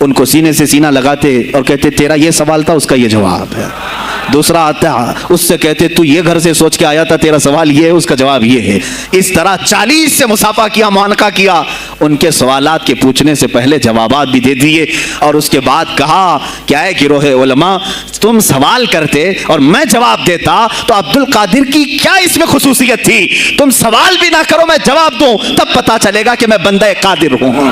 ان کو سینے سے سینہ لگاتے اور کہتے تیرا یہ سوال تھا، اس کا یہ جواب ہے. دوسرا آتا اس سے کہتے تو یہ گھر سے سوچ کے آیا تھا، تیرا سوال یہ ہے، اس کا جواب یہ ہے. اس طرح 40 سے مصافحہ کیا، معانقہ کیا. ان کے سوالات کے پوچھنے سے پہلے جوابات بھی دے دیے اور اس کے بعد کہا کیا ہے گروہ علماء، تم سوال کرتے اور میں جواب دیتا تو عبد القادر کی کیا اس میں خصوصیت تھی؟ تم سوال بھی نہ کرو، میں جواب دوں، تب پتا چلے گا کہ میں بندہ قادر ہوں،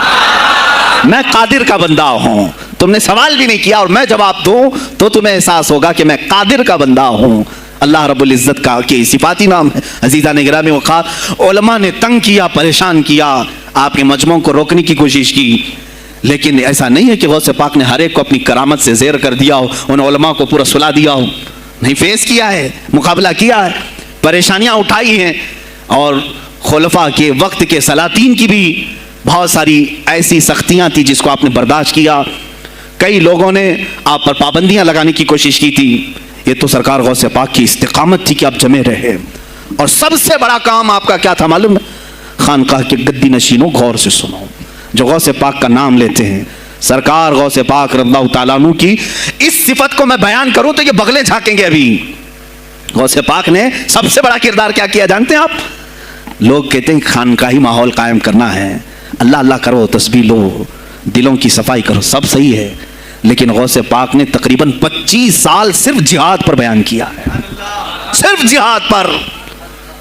میں قادر کا بندہ ہوں. تم نے سوال بھی نہیں کیا اور میں جواب دوں تو تمہیں احساس ہوگا کہ میں قادر کا بندہ ہوں. اللہ رب العزت کا کہ صفاتی نام ہے. عزیزان گرامی وقار، علماء نے تنگ کیا، پریشان کیا، آپ کے مجموعوں کو روکنے کی کوشش کی، لیکن ایسا نہیں ہے کہ غوث پاک نے ہر ایک کو اپنی کرامت سے زیر کر دیا ہو، ان علماء کو پورا سلا دیا ہو. نہیں، فیس کیا ہے، مقابلہ کیا ہے، پریشانیاں اٹھائی ہیں. اور خلفاء کے وقت کے سلاطین کی بھی بہت ساری ایسی سختیاں تھی جس کو آپ نے برداشت کیا. کئی لوگوں نے آپ پر پابندیاں لگانے کی کوشش کی تھی. یہ تو سرکار غوث پاک کی استقامت تھی کہ آپ جمے رہے. اور سب سے بڑا کام آپ کا کیا تھا معلوم ہے؟ خانقاہ کے گدی نشینوں غور سے سنو، جو غوث پاک کا نام لیتے ہیں، سرکار غوث پاک رضی اللہ تعالیٰ عنہ کی اس صفت کو میں بیان کروں تو یہ بغلیں جھانکیں گے. ابھی غوث پاک نے سب سے بڑا کردار کیا کیا جانتے ہیں آپ؟ لوگ کہتے ہیں خانقاہی ماحول قائم کرنا ہے، اللہ اللہ کرو، تسبیح لو، دلوں کی صفائی کرو، سب صحیح ہے، لیکن غوث پاک نے تقریباً 25 سال صرف جہاد پر بیان کیا ہے. صرف جہاد پر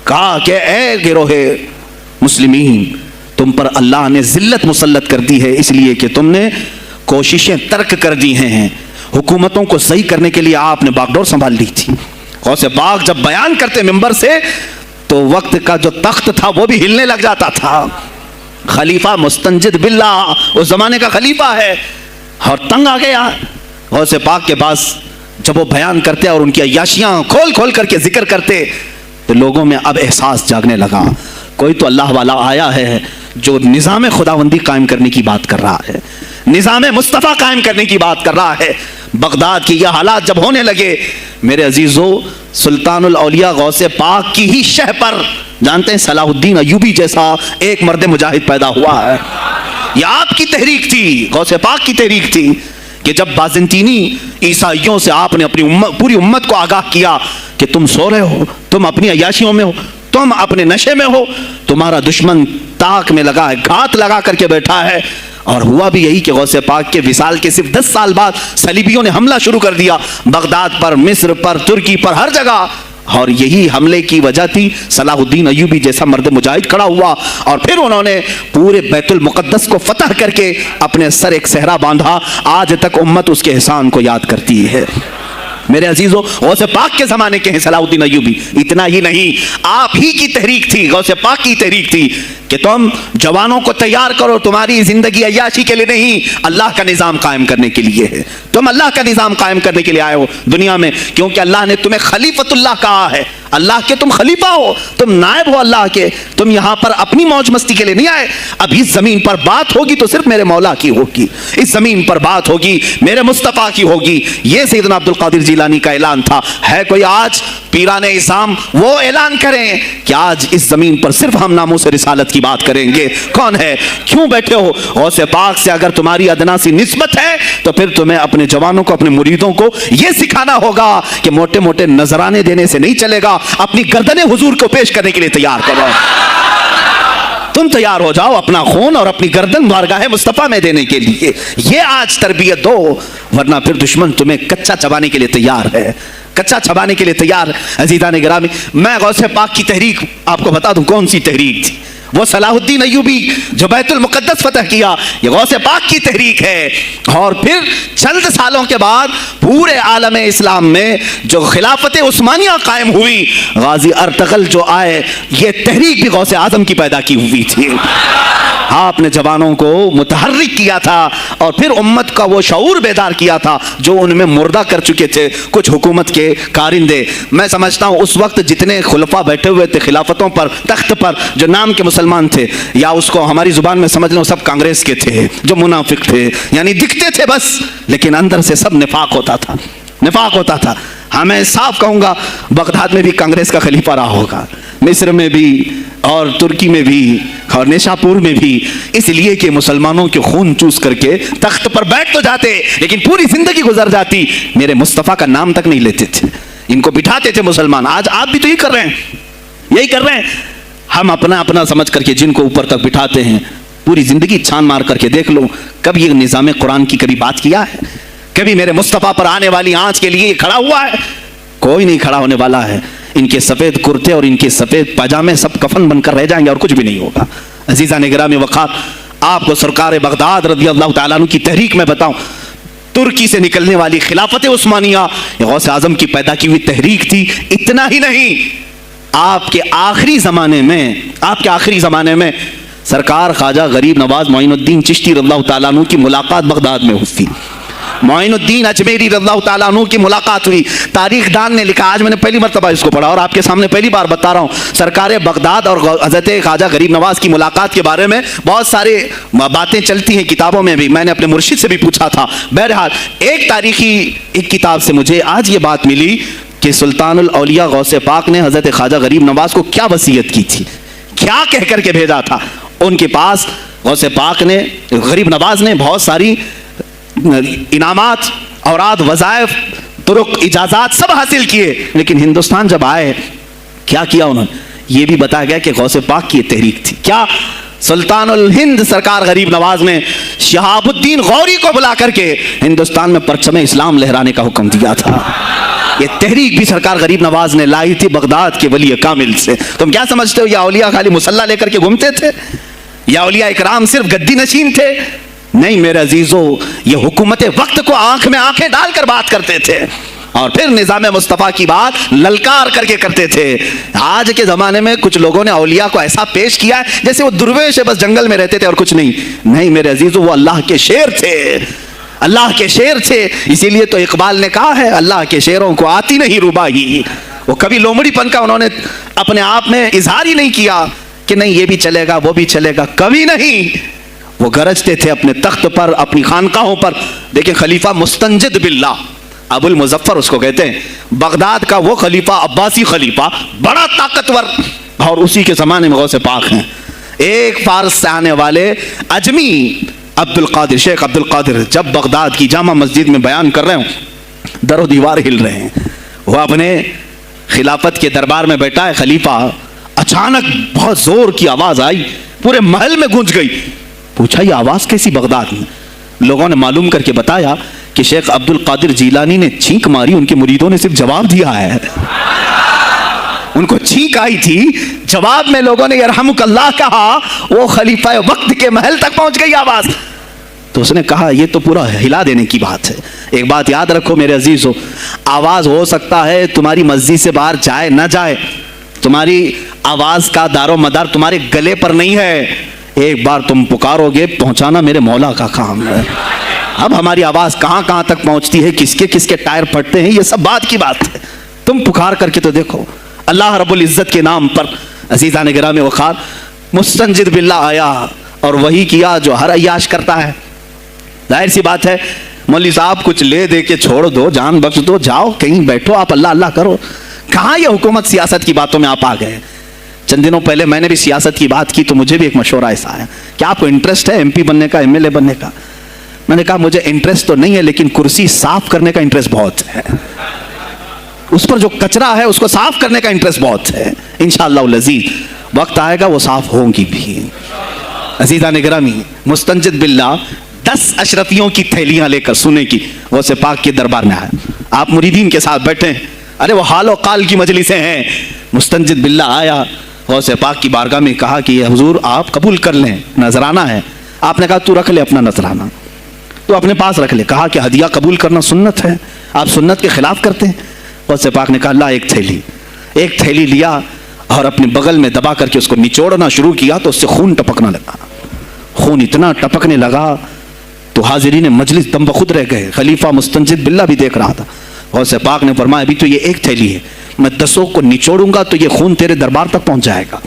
کہا کہ اے گروہ مسلمین، تم پر اللہ نے ذلت مسلط کر دی ہے اس لیے کہ تم نے کوششیں ترک کر دی ہیں. حکومتوں کو صحیح کرنے کے لیے آپ نے باغ ڈور سنبھال لی تھی. غوث پاک جب بیان کرتے ممبر سے تو وقت کا جو تخت تھا وہ بھی ہلنے لگ جاتا تھا. خلیفہ مستنجد باللہ اس زمانے کا خلیفہ ہے اور تنگ آ گیا غوث پاک کے پاس. جب وہ بیان کرتے اور ان کی عیاشیاں کھول کھول کر کے ذکر کرتے تو لوگوں میں اب احساس جاگنے لگا، کوئی تو اللہ والا آیا ہے جو نظام خداوندی قائم کرنے کی بات کر رہا ہے، نظام مصطفیٰ قائم کرنے کی بات کر رہا ہے. بغداد کی یہ حالات جب ہونے لگے میرے عزیزو، سلطان الاولیاء غوث پاک کی ہی شہ پر جانتے ہیں صلاح الدین ایوبی جیسا ایک مرد مجاہد پیدا ہوا ہے. یہ آپ کی تحریک تھی، غوث پاک کی تحریک تھی کہ جب بازنطینی عیسائیوں سے آپ نے اپنی پوری امت کو آگاہ کیا کہ تم سو رہے ہو، تم اپنی عیاشیوں میں ہو، تم اپنے نشے میں ہو، تمہارا دشمن تاک میں لگا ہے، گھات لگا کر کے بیٹھا ہے. اور ہوا بھی یہی کہ غوث پاک کے وصال کے صرف 10 سال بعد صلیبیوں نے حملہ شروع کر دیا بغداد پر، مصر پر، ترکی پر، ہر جگہ. اور یہی حملے کی وجہ تھی صلاح الدین ایوبی جیسا مرد مجاہد کھڑا ہوا اور پھر انہوں نے پورے بیت المقدس کو فتح کر کے اپنے سر ایک صحرا باندھا. آج تک امت اس کے احسان کو یاد کرتی ہے. میرے عزیزو، غوث پاک کے زمانے کے ہیں صلاح الدین ایوبی. اتنا ہی نہیں، آپ ہی کی تحریک تھی، غوث پاک کی تحریک تھی کہ تم جوانوں کو تیار کرو، تمہاری زندگی عیاشی کے لیے نہیں، اللہ کا نظام قائم کرنے کے لیے ہے. تم اللہ کا نظام قائم کرنے کے لیے آئے ہو دنیا میں، کیونکہ اللہ نے تمہیں خلیفۃ اللہ کہا ہے. اللہ کے تم خلیفہ ہو، تم نائب ہو اللہ کے. تم یہاں پر اپنی موج مستی کے لیے نہیں آئے. اب اس زمین پر بات ہوگی تو صرف میرے مولا کی ہوگی، اس زمین پر بات ہوگی میرے مصطفیٰ کی ہوگی. یہ سیدنا عبد القادر جیلانی کا اعلان تھا. ہے کوئی آج پیران اسلام وہ اعلان کریں کہ آج اس زمین پر صرف ہم ناموس رسالت کی بات کریں گے؟ کون ہے؟ کیوں بیٹھے ہو؟ غوث پاک سے اگر تمہاری ادنا سی نسبت ہے تو پھر تمہیں اپنے جوانوں کو، اپنے مریدوں کو یہ سکھانا ہوگا کہ موٹے موٹے نذرانے دینے سے نہیں چلے گا، اپنی گردنیں حضور کو پیش کرنے کے لیے تیار کرو. تم تیار ہو جاؤ اپنا خون اور اپنی گردن بارگاہ مصطفیٰ میں دینے کے لیے. یہ آج تربیت دو، ورنہ پھر دشمن تمہیں کچا چبانے کے لیے تیار ہے، کچا چبانے کے لیے تیار. عزیزان گرامی، میں غوث پاک کی تحریک آپ کو بتا دوں کون سی تحریک تھی. وہ صلاح الدین ایوبی جو بیت المقدس فتح کیا، یہ غوث پاک کی تحریک ہے. اور پھر چند سالوں کے بعد پورے عالم اسلام میں جو خلافت عثمانیہ قائم ہوئی، غازی ارطغرل جو آئے، یہ تحریک بھی غوث اعظم کی پیدا کی ہوئی تھی. آپ نے جوانوں کو متحرک کیا تھا اور پھر امت کا وہ شعور بیدار کیا تھا جو ان میں مردہ کر چکے تھے کچھ حکومت کے کارندے. میں سمجھتا ہوں اس وقت جتنے خلفاء بیٹھے ہوئے تھے خلافتوں پر، تخت پر، جو نام کے مسلمان تھے، یا اس کو ہماری زبان میں سمجھ لو سب کانگریس کے تھے، جو منافق تھے، یعنی دکھتے تھے بس، لیکن اندر سے سب نفاق ہوتا تھا، نفاق ہوتا تھا. ہاں میں صاف کہوں گا، بغداد میں بھی کانگریس کا خلیفہ رہا ہوگا، مصر میں بھی اور ترکی میں بھی اور نیشاپور میں بھی، اس لیے کہ مسلمانوں کے خون چوس کر کے تخت پر بیٹھ تو جاتے لیکن پوری زندگی گزر جاتی، میرے مصطفیٰ کا نام تک نہیں لیتے تھے، ان کو بٹھاتے تھے مسلمان۔ آج آپ بھی تو یہی کر رہے ہیں، یہی کر رہے ہیں۔ ہم اپنا اپنا سمجھ کر کے جن کو اوپر تک بٹھاتے ہیں، پوری زندگی چھان مار کر کے دیکھ لو، کبھی یہ نظام قرآن کی کبھی بات کیا ہے؟ کبھی میرے مصطفیٰ پر آنے والی آنچ کے لیے کھڑا ہوا ہے؟ کوئی نہیں کھڑا ہونے والا ہے۔ ان کے سفید کرتے اور ان کے سفید پاجامے سب کفن بن کر رہ جائیں گے اور کچھ بھی نہیں ہوگا۔ عزیزان گرامی وقار، آپ کو سرکار بغداد رضی اللہ تعالیٰ عنہ کی تحریک میں بتاؤں، ترکی سے نکلنے والی خلافت عثمانیہ یہ غوث اعظم کی پیدا کی ہوئی تحریک تھی۔ اتنا ہی نہیں، آپ کے آخری زمانے میں سرکار خواجہ غریب نواز معین الدین چشتی رضی اللہ تعالیٰ عنہ کی ملاقات بغداد میں ہوئی۔ معین الدین اجمیری رضی اللہ تعالیٰ عنہ کی ملاقات ہوئی۔ تاریخ دان نے لکھا، آج میں نے پہلی مرتبہ اس کو پڑھا اور آپ کے سامنے پہلی بار بتا رہا ہوں، سرکار بغداد اور حضرت خواجہ غریب نواز کی ملاقات کے بارے میں بہت سارے باتیں چلتی ہیں کتابوں میں بھی، میں نے اپنے مرشد سے بھی پوچھا تھا۔ بہرحال ایک کتاب سے مجھے آج یہ بات ملی کہ سلطان الاولیاء غوث پاک نے حضرت خواجہ غریب نواز کو کیا وصیت کی تھی، کیا کہہ کر کے بھیجا تھا۔ ان کے پاس غوث پاک نے، غریب نواز نے بہت ساری انعامات، اوراد، وظائف، طرق، اجازات سب حاصل کیے، لیکن ہندوستان جب آئے کیا کیا انہوں نے؟ یہ بھی بتایا گیا کہ غوث پاک کی یہ تحریک تھی۔ کیا؟ سلطان الہند سرکار غریب نواز نے شہاب الدین غوری کو بلا کر کے ہندوستان میں پرچم اسلام لہرانے کا حکم دیا تھا۔ یہ تحریک بھی سرکار غریب نواز نے لائی تھی بغداد کے ولی کامل سے۔ تم کیا سمجھتے ہو یہ اولیاء خالی مسلح لے کر کے گھومتے تھے؟ یا اولیاء اکرام صرف گدی نشین تھے؟ نہیں میرے عزیزو، یہ حکومت وقت کو آنکھ میں آنکھیں ڈال کر بات کرتے تھے اور پھر نظام مصطفیٰ کی بات للکار کر کے کرتے تھے۔ آج کے زمانے میں کچھ لوگوں نے اولیاء کو ایسا پیش کیا ہے جیسے وہ درویش بس جنگل میں رہتے تھے اور کچھ نہیں۔ نہیں میرے عزیزو، وہ اللہ کے شیر تھے، اللہ کے شیر تھے۔ اسی لیے تو اقبال نے کہا ہے اللہ کے شیروں کو آتی نہیں ربائی۔ وہ کبھی لومڑی پن کا انہوں نے اپنے آپ میں اظہار ہی نہیں کیا کہ نہیں یہ بھی چلے گا وہ بھی چلے گا، کبھی نہیں۔ وہ گرجتے تھے اپنے تخت پر، اپنی خانقاہوں پر۔ دیکھیں خلیفہ مستنجد باللہ، ابو المظفر اس کو کہتے ہیں، بغداد کا وہ خلیفہ، عباسی خلیفہ، بڑا طاقتور، اور اسی کے زمانے میں غوث پاک ہیں۔ ایک فارس سے آنے والے اجمی عبد القادر، شیخ عبد القادر، جب بغداد کی جامع مسجد میں بیان کر رہے ہوں، در و دیوار ہل رہے ہیں۔ وہ اپنے خلافت کے دربار میں بیٹھا ہے خلیفہ، اچانک بہت زور کی آواز آئی، پورے محل میں گونج گئی۔ پوچھا یہ آواز کیسی بغداد میں؟ لوگوں نے معلوم کر کے بتایا کہ شیخ عبد القادر جیلانی نے چھینک ماری، ان کے مریدوں نے صرف جواب دیا ہے۔ ان کو چھینک آئی تھی، جواب میں لوگوں نے یرحمک اللہ کہا، وہ خلیفہ وقت کے محل تک پہنچ گئی آواز۔ تو اس نے کہا یہ تو پورا ہلا دینے کی بات ہے۔ ایک بات یاد رکھو میرے عزیزو، آواز ہو سکتا ہے تمہاری مسجد سے باہر جائے نہ جائے، تمہاری آواز کا دار و مدار تمہارے گلے پر نہیں ہے۔ ایک بار تم پکارو گے، پہنچانا میرے مولا کا کام ہے۔ اب ہماری آواز کہاں کہاں تک پہنچتی ہے، کس کے ٹائر پھٹتے ہیں، یہ سب بات کی بات ہے۔ تم پکار کر کے تو دیکھو۔ اللہ رب العزت کے نام پر عزیزان گرامی وقار مستنجد باللہ آیا اور وہی کیا جو ہر عیاش کرتا ہے۔ ظاہر سی بات ہے، مولوی صاحب کچھ لے دے کے چھوڑ دو، جان بخش دو، جاؤ کہیں بیٹھو، آپ اللہ اللہ کرو۔ کہاں یہ حکومت سیاست کی باتوں میں آپ آ گئے؟ چند دنوں پہلے میں نے بھی سیاست کی بات کی تو مجھے بھی ایک مشورہ ایسا آیا کہ آپ کو انٹرسٹ ہے ایم پی بننے کا، ایم ایل اے بننے کا؟ میں نے کہا مجھے انٹرسٹ تو نہیں ہے لیکن کرسی صاف کرنے کا انٹرسٹ بہت ہے، اس پر جو کچرا ہے اس کو صاف کرنے کا انٹرسٹ بہت ہے۔ انشاءاللہ العزیز وقت آئے گا وہ صاف ہوں گی بھی۔ عزیزان گرامی، مستنجد باللہ 10 اشرفیوں کی تھیلیاں لے کر سونے کی غوث پاک کے دربار میں آیا۔ آپ مریدین کے ساتھ بیٹھے ہیں، ارے وہ حال و قال کی مجلسیں ہیں۔ مستنجد باللہ آیا غوث پاک کی بارگاہ میں، کہا کہ حضور آپ قبول کر لیں، نذرانہ ہے۔ آپ نے کہا تو رکھ لے اپنا نذرانہ، تو اپنے پاس رکھ لے۔ کہا کہ ہدیہ قبول کرنا سنت ہے، آپ سنت کے خلاف کرتے ہیں۔ غوث پاک نے کہا اللہ ایک تھیلی لیا اور اپنے بغل میں دبا کر کے اس کو نچوڑنا شروع کیا تو اس سے خون ٹپکنا لگا۔ خون اتنا ٹپکنے لگا تو حاضرین مجلس دم بخود رہ گئے۔ خلیفہ مستنجد باللہ بھی دیکھ رہا تھا۔ غوث پاک نے فرمایا ابھی تو یہ ایک تھیلی ہے، میں 10 کو نچوڑوں گا تو یہ خون تیرے دربار تک پہنچ جائے گا،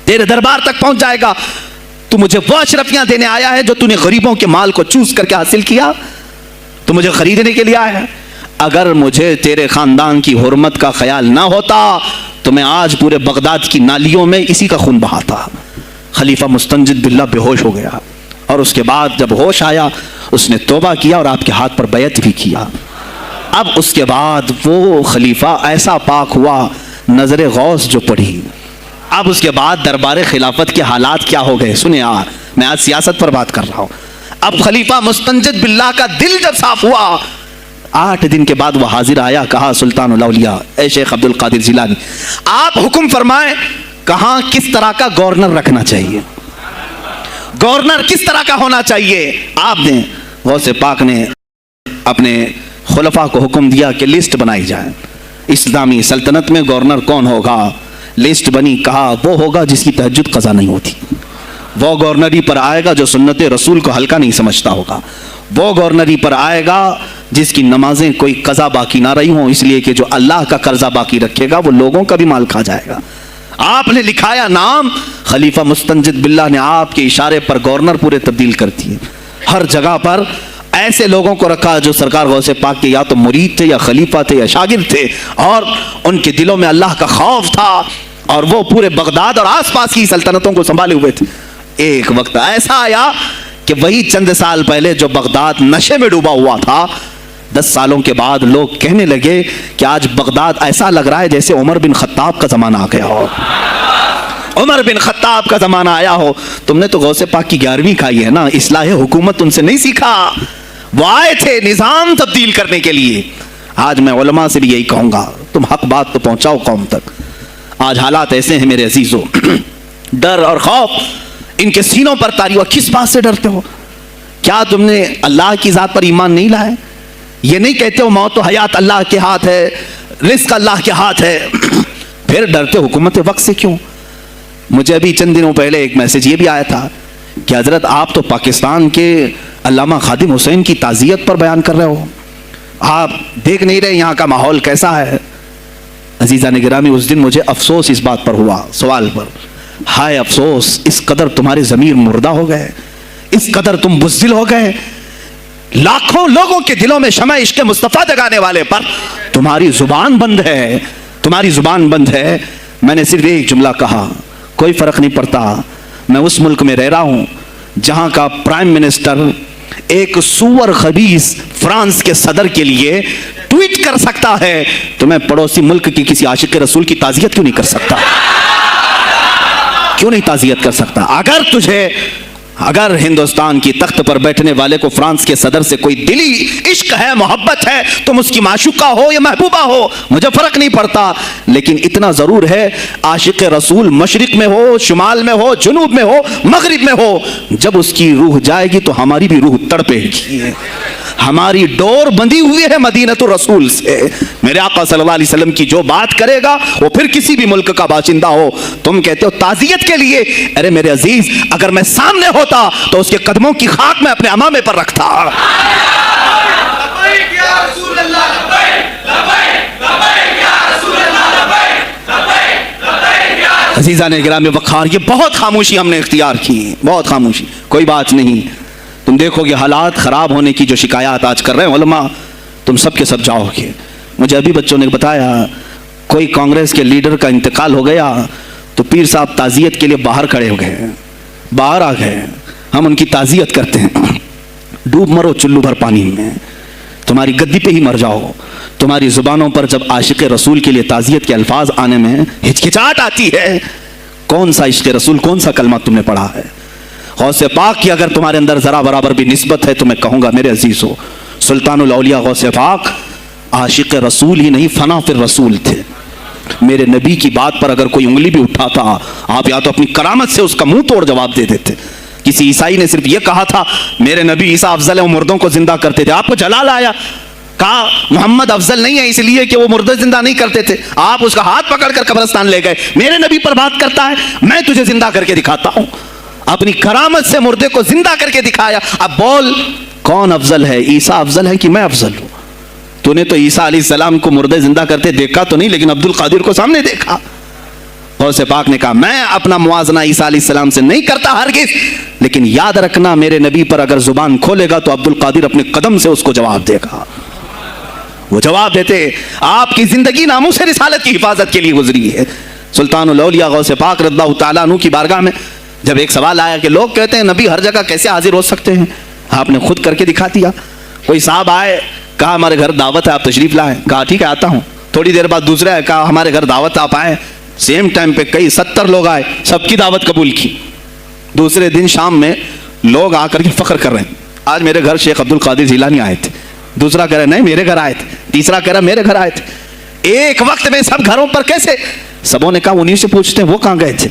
تیرے دربار تک پہنچ جائے گا۔ تو مجھے وہ اشرفیاں دینے آیا ہے جو تو نے غریبوں کے مال کو چوس کر کے حاصل کیا، تو مجھے خریدنے کے لیے آیا ہے۔ اگر مجھے تیرے خاندان کی حرمت کا خیال نہ ہوتا تو میں آج پورے بغداد کی نالیوں میں اسی کا خون بہا تھا۔ خلیفہ مستنجد باللہ بے ہوش ہو گیا، اور اس کے بعد جب ہوش آیا اس نے توبہ کیا اور آپ کے ہاتھ پر بیعت بھی کیا۔ اب اس کے بعد وہ خلیفہ ایسا پاک ہوا، نظر غوث جو پڑھی۔ اب اس کے بعد دربار خلافت کے حالات کیا ہو گئے سنیں۔ میں آج سیاست پر بات کر رہا ہوں۔ اب خلیفہ مستنجد باللہ کا دل جب صاف ہوا، 8 دن کے بعد وہ حاضر آیا، کہا سلطان الاولیاء اے شیخ عبد القادر جیلانی، آپ حکم فرمائیں کہاں کس طرح کا گورنر رکھنا چاہیے، گورنر کس طرح کا ہونا چاہیے۔ آپ نے غوث پاک نے اپنے خلفاء کو حکم دیا کہ لسٹ بنائی جائے، اسلامی سلطنت میں گورنر کون ہوگا۔ لسٹ بنی، کہا وہ ہوگا جس کی تہجد قضا نہیں ہوتی، وہ گورنری پر آئے گا جو سنت رسول کو ہلکا نہیں سمجھتا ہوگا، وہ گورنری پر آئے گا جس کی نمازیں کوئی قضا باقی نہ رہی ہوں، اس لیے کہ جو اللہ کا قرضہ باقی رکھے گا وہ لوگوں کا بھی مال کھا جائے گا۔ آپ نے لکھایا نام، خلیفہ مستنجد باللہ نے آپ کے اشارے پر گورنر پورے تبدیل کر دیے۔ ہر جگہ پر ایسے لوگوں کو رکھا جو سرکار غوث پاک کے یا تو مرید تھے یا خلیفہ تھے یا شاگرد تھے، اور ان کے دلوں میں اللہ کا خوف تھا، اور وہ پورے بغداد اور آس پاس کی سلطنتوں کو سنبھالے ہوئے تھے۔ ایک وقت ایسا آیا کہ وہی چند سال پہلے جو بغداد نشے میں ڈوبا ہوا تھا، 10 سالوں کے بعد لوگ کہنے لگے کہ آج بغداد ایسا لگ رہا ہے جیسے عمر بن خطاب کا زمانہ آ گیا ہو، عمر بن خطاب کا زمانہ آیا ہو۔ تم نے تو غوث پاک کی 11ویں کھائی ہے نا، اصلاح حکومت ان سے نہیں سیکھا، وہ آئے تھے نظام تبدیل کرنے کے لیے۔ آج میں علماء سے بھی یہی کہوں گا، تم حق بات تو پہنچاؤ قوم تک۔ آج حالات ایسے ہیں میرے عزیزوں، ڈر اور خوف ان کے سینوں پر طاری ہوا۔ کس بات سے ڈرتے ہو؟ کیا تم نے اللہ کی ذات پر ایمان نہیں لائے؟ یہ نہیں کہتے ہو موت و حیات اللہ کے ہاتھ ہے، رزق اللہ کے ہاتھ ہے، پھر ڈرتے حکومت وقت سے کیوں؟ مجھے ابھی چند دنوں پہلے ایک میسج یہ بھی آیا تھا کہ حضرت آپ تو پاکستان کے علامہ خادم حسین کی تعزیت پر بیان کر رہے ہو، آپ دیکھ نہیں رہے یہاں کا ماحول کیسا ہے۔ عزیزان گرامی، اس دن مجھے افسوس اس بات پر ہوا، سوال پر، ہائے افسوس، اس قدر تمہارے ضمیر مردہ ہو گئے، اس قدر تم بزدل ہو گئے، لاکھوں لوگوں کے دلوں میں شمع عشق مصطفیٰ جگانے والے پر تمہاری زبان بند ہے، تمہاری زبان بند ہے۔ میں نے صرف ایک جملہ کہا، کوئی فرق نہیں پڑتا، میں اس ملک میں رہ رہا ہوں جہاں کا پرائم منسٹر ایک سور خبیث فرانس کے صدر کے لیے ٹویٹ کر سکتا ہے، تو میں پڑوسی ملک کی کسی عاشق رسول کی تعزیت کیوں نہیں کر سکتا؟ کیوں نہیں تعزیت کر سکتا؟ اگر ہندوستان کی تخت پر بیٹھنے والے کو فرانس کے صدر سے کوئی دلی عشق ہے، محبت ہے، تم اس کی معشوقہ ہو یا محبوبہ ہو، مجھے فرق نہیں پڑتا، لیکن اتنا ضرور ہے عاشق رسول مشرق میں ہو، شمال میں ہو، جنوب میں ہو، مغرب میں ہو، جب اس کی روح جائے گی تو ہماری بھی روح تڑپے گی۔ ہماری ڈور بندھی ہوئی ہے مدینۃ الرسول سے۔ میرے آقا صلی اللہ علیہ وسلم کی جو بات کرے گا وہ پھر کسی بھی ملک کا باشندہ ہو۔ تم کہتے ہو تعزیت کے لیے، ارے میرے عزیز، اگر میں سامنے ہوتا تو اس کے قدموں کی خاک میں اپنے امامے پر رکھتا۔ عزیزان گرامی وقار، یہ بہت خاموشی ہم نے اختیار کی، بہت خاموشی، کوئی بات نہیں۔ تم دیکھو گے حالات خراب ہونے کی جو شکایات آج کر رہے ہیں علماء، تم سب کے سب جاؤ گے۔ مجھے ابھی بچوں نے بتایا کوئی کانگریس کے لیڈر کا انتقال ہو گیا تو پیر صاحب تعزیت کے لیے باہر کھڑے ہو گئے، باہر آ گئے، ہم ان کی تعزیت کرتے ہیں۔ ڈوب مرو چلو بھر پانی میں، تمہاری گدی پہ ہی مر جاؤ۔ تمہاری زبانوں پر جب عاشق رسول کے لیے تعزیت کے الفاظ آنے میں ہچکچاہٹ آتی ہے، کون سا عشق رسول، کون سا کلمہ تم نے پڑھا ہے؟ غوث پاک کی اگر تمہارے اندر ذرا برابر بھی نسبت ہے تو میں کہوں گا میرے عزیزو، سلطان الاولیاء غوث پاک عاشق رسول ہی نہیں، فنا فی الرسول تھے۔ میرے نبی کی بات پر اگر کوئی انگلی بھی اٹھاتا، آپ یا تو اپنی کرامت سے اس کا منہ توڑ جواب دے دیتے۔ کسی عیسائی نے صرف یہ کہا تھا میرے نبی عیسیٰ افضل ہے، وہ مردوں کو زندہ کرتے تھے، آپ کو جلال آیا، کہا محمد افضل نہیں ہے اس لیے کہ وہ مردے زندہ نہیں کرتے تھے، آپ اس کا ہاتھ پکڑ کر قبرستان لے گئے۔ میرے نبی پر بات کرتا ہے، میں تجھے زندہ کر کے دکھاتا ہوں، اپنی کرامت سے مردے کو زندہ کر کے دکھایا۔ اب بول کون افضل ہے، عیسیٰ افضل ہے کہ میں افضل ہوں؟ تو نے تو عیسیٰ علیہ السلام کو مردے زندہ کرتے دیکھا تو نہیں، لیکن عبد القادر کو سامنے دیکھا۔ غوث پاک نے کہا میں اپنا موازنہ عیسیٰ علیہ السلام سے نہیں کرتا ہرگز، لیکن یاد رکھنا میرے نبی پر اگر زبان کھولے گا تو عبد القادر اپنے قدم سے اس کو جواب دے گا۔ وہ جواب دیتے آپ کی زندگی ناموس رسالت کی حفاظت کے لیے گزری ہے. سلطان الاولیاء غوث پاک رضی اللہ تعالیٰ عنہ کی بارگاہ میں جب ایک سوال آیا کہ لوگ کہتے ہیں نبی ہر جگہ کیسے حاضر ہو سکتے ہیں, آپ نے خود کر کے دکھا دیا. کوئی صاحب آئے, کہا ہمارے گھر دعوت ہے, آپ تشریف لائیں. کہا ٹھیک ہے آتا ہوں. تھوڑی دیر بعد دوسرے آئے, کہا ہمارے گھر دعوت, آپ آئے. سیم ٹائم پہ کئی 70 لوگ آئے, سب کی دعوت قبول کی. دوسرے دن شام میں لوگ آ کر کے فخر کر رہے ہیں, آج میرے گھر شیخ عبد القادر جیلانی آئے تھے. دوسرا کہہ رہا نہیں میرے گھر آئے تھے. تیسرا کہہ رہا میرے گھر آئے تھے. ایک وقت میں سب گھروں پر کیسے؟ سبوں نے کہا انہیں سے پوچھتے ہیں وہ کہاں گئے تھے.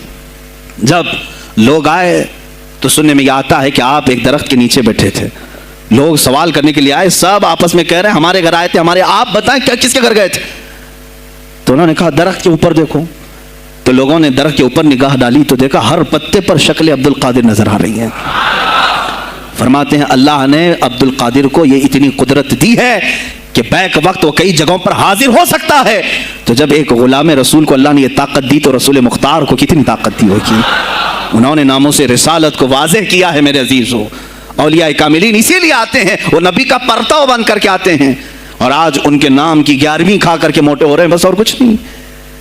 جب لوگ آئے تو سننے میں یہ آتا ہے کہ آپ ایک درخت کے نیچے بیٹھے تھے. لوگ سوال کرنے کے لیے آئے, سب آپس میں کہہ رہے ہیں ہمارے گھر آئے تھے, ہمارے. آپ بتائیں کیا کس کے گھر گئے تھے؟ تو انہوں نے کہا درخت کے اوپر دیکھو. تو لوگوں نے درخت کے اوپر نگاہ ڈالی تو دیکھا ہر پتے پر شکل عبد القادر نظر آ رہی ہے. فرماتے ہیں اللہ نے عبد القادر کو یہ اتنی قدرت دی ہے کہ بیک وقت وہ کئی جگہوں پر حاضر ہو سکتا ہے. تو جب ایک غلام رسول کو اللہ نے یہ طاقت دی تو رسول مختار کو کتنی طاقت دی ہوگی. انہوں نے ناموں سے رسالت کو واضح کیا ہے. میرے عزیزو, اولیاء کاملین اسی لیے آتے ہیں, وہ نبی کا پرتو بن کر کے آتے ہیں, اور آج ان کے نام کی 11ویں کھا کر کے موٹے ہو رہے ہیں, بس اور کچھ نہیں.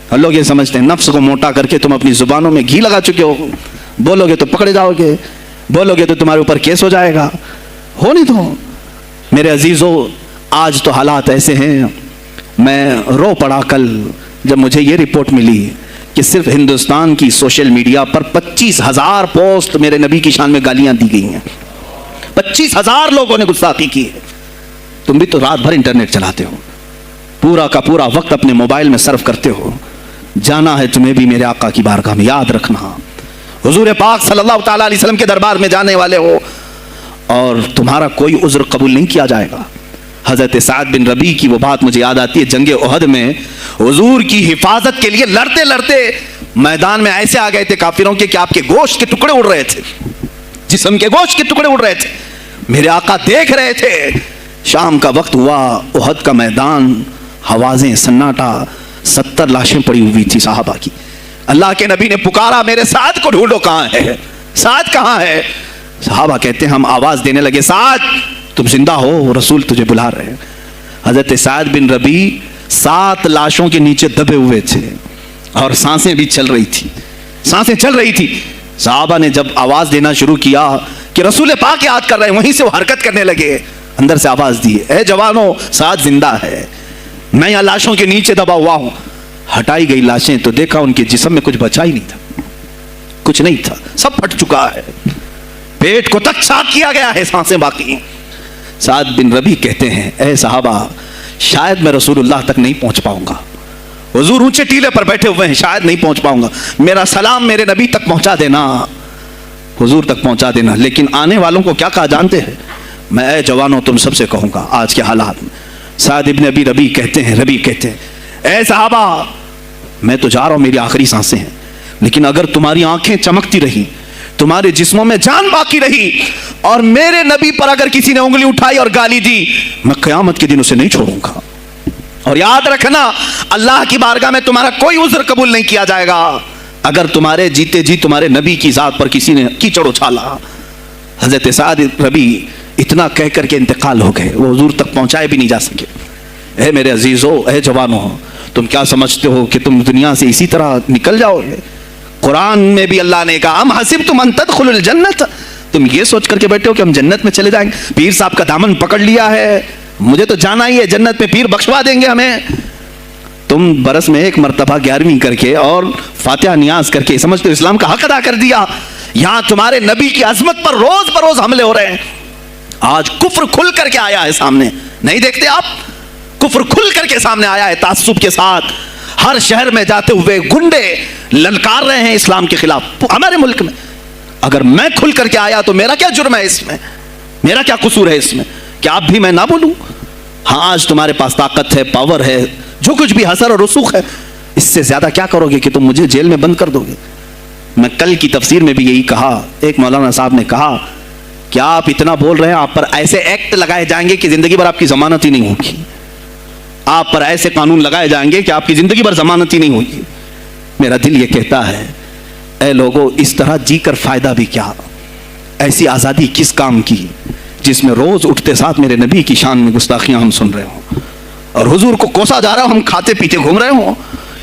اور لوگ یہ سمجھتے ہیں نفس کو موٹا کر کے تم اپنی زبانوں میں گھی لگا چکے ہو, بولو گے تو پکڑے جاؤ گے, بولو گے تو تمہارے اوپر کیس ہو جائے گا. ہو نہیں تو میرے عزیزو, آج تو حالات ایسے ہیں. میں رو پڑا کل جب مجھے یہ رپورٹ ملی کہ صرف ہندوستان کی سوشل میڈیا پر 25,000 پوسٹ میرے نبی کی شان میں گالیاں دی گئی ہیں. 25,000 لوگوں نے گستاخی کی ہے. تم بھی تو رات بھر انٹرنیٹ چلاتے ہو, پورا کا پورا وقت اپنے موبائل میں صرف کرتے ہو. جانا ہے تمہیں بھی میرے آقا کی بارگاہ میں, یاد رکھنا حضور پاک صلی اللہ تعالیٰ علیہ وسلم کے دربار میں جانے والے ہو اور تمہارا کوئی عذر قبول نہیں کیا جائے گا. حضرت سعد بن ربیع کی وہ بات مجھے یاد آتی ہے. جنگ احد میں حضور کی حفاظت کے لیے لڑتے لڑتے میدان میں ایسے آ گئے تھے کافروں کے کہ آپ کے گوشت کے ٹکڑے اڑ رہے تھے, جسم کے گوشت کے ٹکڑے اڑ رہے تھے. میرے آقا دیکھ رہے تھے. شام کا وقت ہوا, احد کا میدان, آوازیں, سناٹا, 70 لاشیں پڑی ہوئی تھی صحابہ کی. اللہ کے نبی نے پکارا میرے سعد کو ڈھونڈو, کہاں ہے سعد, کہاں ہے؟ صحابہ کہتے ہیں ہم آواز دینے لگے سعد تم زندہ ہو, رسول تجھے بلا رہے ہیں. حضرت سعد بن ربیع 7 لاشوں کے نیچے دبے ہوئے تھے اور سانسیں بھی چل رہی تھی, سانسیں چل رہی تھی. صحابہ نے جب آواز دینا شروع کیا کہ رسول پاک یاد کر رہے ہیں, وہیں سے وہ حرکت کرنے لگے. اندر سے آواز دی, اے جوانوں سعد زندہ ہے, میں یہاں لاشوں کے نیچے دبا ہوا ہوں. ہٹائی گئی لاشیں تو دیکھا ان کے جسم میں کچھ بچا ہی نہیں تھا, کچھ نہیں تھا, سب پھٹ چکا ہے. پیٹ کو تک چاک کیا گیا ہے, سانسیں باقی. سعد بن ربیع کہتے ہیں اے صحابہ شاید میں رسول اللہ تک نہیں پہنچ پاؤں گا, حضور اونچے ٹیلے پر بیٹھے ہوئے ہیں, شاید نہیں پہنچ پاؤں گا. میرا سلام میرے نبی تک پہنچا دینا, حضور تک پہنچا دینا. لیکن آنے والوں کو کیا کہا جانتے ہیں؟ میں اے جوانوں تم سب سے کہوں گا آج کے حالات میں. سعد بن ابی ربیع کہتے ہیں اے صحابہ میں تو جا رہا ہوں, میری آخری سانسیں ہیں, لیکن اگر تمہاری آنکھیں چمکتی رہی, تمہارے جسموں میں جان باقی رہی, اور میرے نبی پر اگر کسی نے انگلی اٹھائی اور گالی دی, میں قیامت کے دن اسے نہیں چھوڑوں گا. اور یاد رکھنا اللہ کی بارگاہ میں تمہارا کوئی عذر قبول نہیں کیا جائے گا اگر تمہارے جیتے جی تمہارے نبی کی ذات پر کسی نے کیچڑ اچھالا. حضرت سعد ربیع اتنا کہہ کر کے انتقال ہو گئے, وہ حضور تک پہنچائے بھی نہیں جا سکے. اے میرے عزیزو, اے جوانوں, تم کیا سمجھتے ہو کہ تم دنیا سے اسی طرح نکل جاؤ گے؟ قرآن میں بھی اللہ نے کہا ام حسبتم ان تدخلوا الجنت, تم یہ سوچ کر کے بیٹھے ہو کہ ہم جنت میں چلے جائیں گے. پیر صاحب کا دامن پکڑ لیا ہے, مجھے تو جانا ہی ہے جنت میں, پیر بخشوا دیں گے ہمیں. تم برس میں ایک مرتبہ 11ویں کر کے اور فاتحہ نیاز کر کے سمجھتے ہو اسلام کا حق ادا کر دیا. یہاں تمہارے نبی کی عظمت پر روز بروز حملے ہو رہے ہیں. آج کفر کھل کر کے آیا ہے سامنے, نہیں دیکھتے آپ؟ کفر کھل کر کے سامنے آیا ہے تعصب کے ساتھ. ہر شہر میں جاتے ہوئے گنڈے للکار رہے ہیں اسلام کے خلاف ہمارے ملک میں. اگر میں کھل کر کے آیا تو میرا کیا جرم ہے اس میں, میرا کیا قصور ہے اس میں کہ آپ بھی میں نہ بولوں؟ ہاں آج تمہارے پاس طاقت ہے, پاور ہے, جو کچھ بھی حسر اور رسوخ ہے, اس سے زیادہ کیا کرو گے کہ تم مجھے جیل میں بند کر دو گے؟ میں کل کی تفسیر میں بھی یہی کہا. ایک مولانا صاحب نے کہا کہ آپ اتنا بول رہے ہیں, آپ پر ایسے ایکٹ لگائے جائیں گے کہ زندگی بھر آپ کی ضمانت ہی نہیں ہوگی. آپ پر ایسے قانون لگائے جائیں گے کہ آپ کی زندگی بھر ضمانت ہی نہیں ہوگی. میرا دل یہ کہتا ہے اے لوگوں, اس طرح جی کر فائدہ بھی کیا؟ ایسی آزادی کس کام کی جس میں روز اٹھتے ساتھ میرے نبی کی شان میں گستاخیاں ہم سن رہے ہوں. اور حضور کو کوسا جا رہا ہو، ہم کھاتے پیتے گھوم رہے ہوں.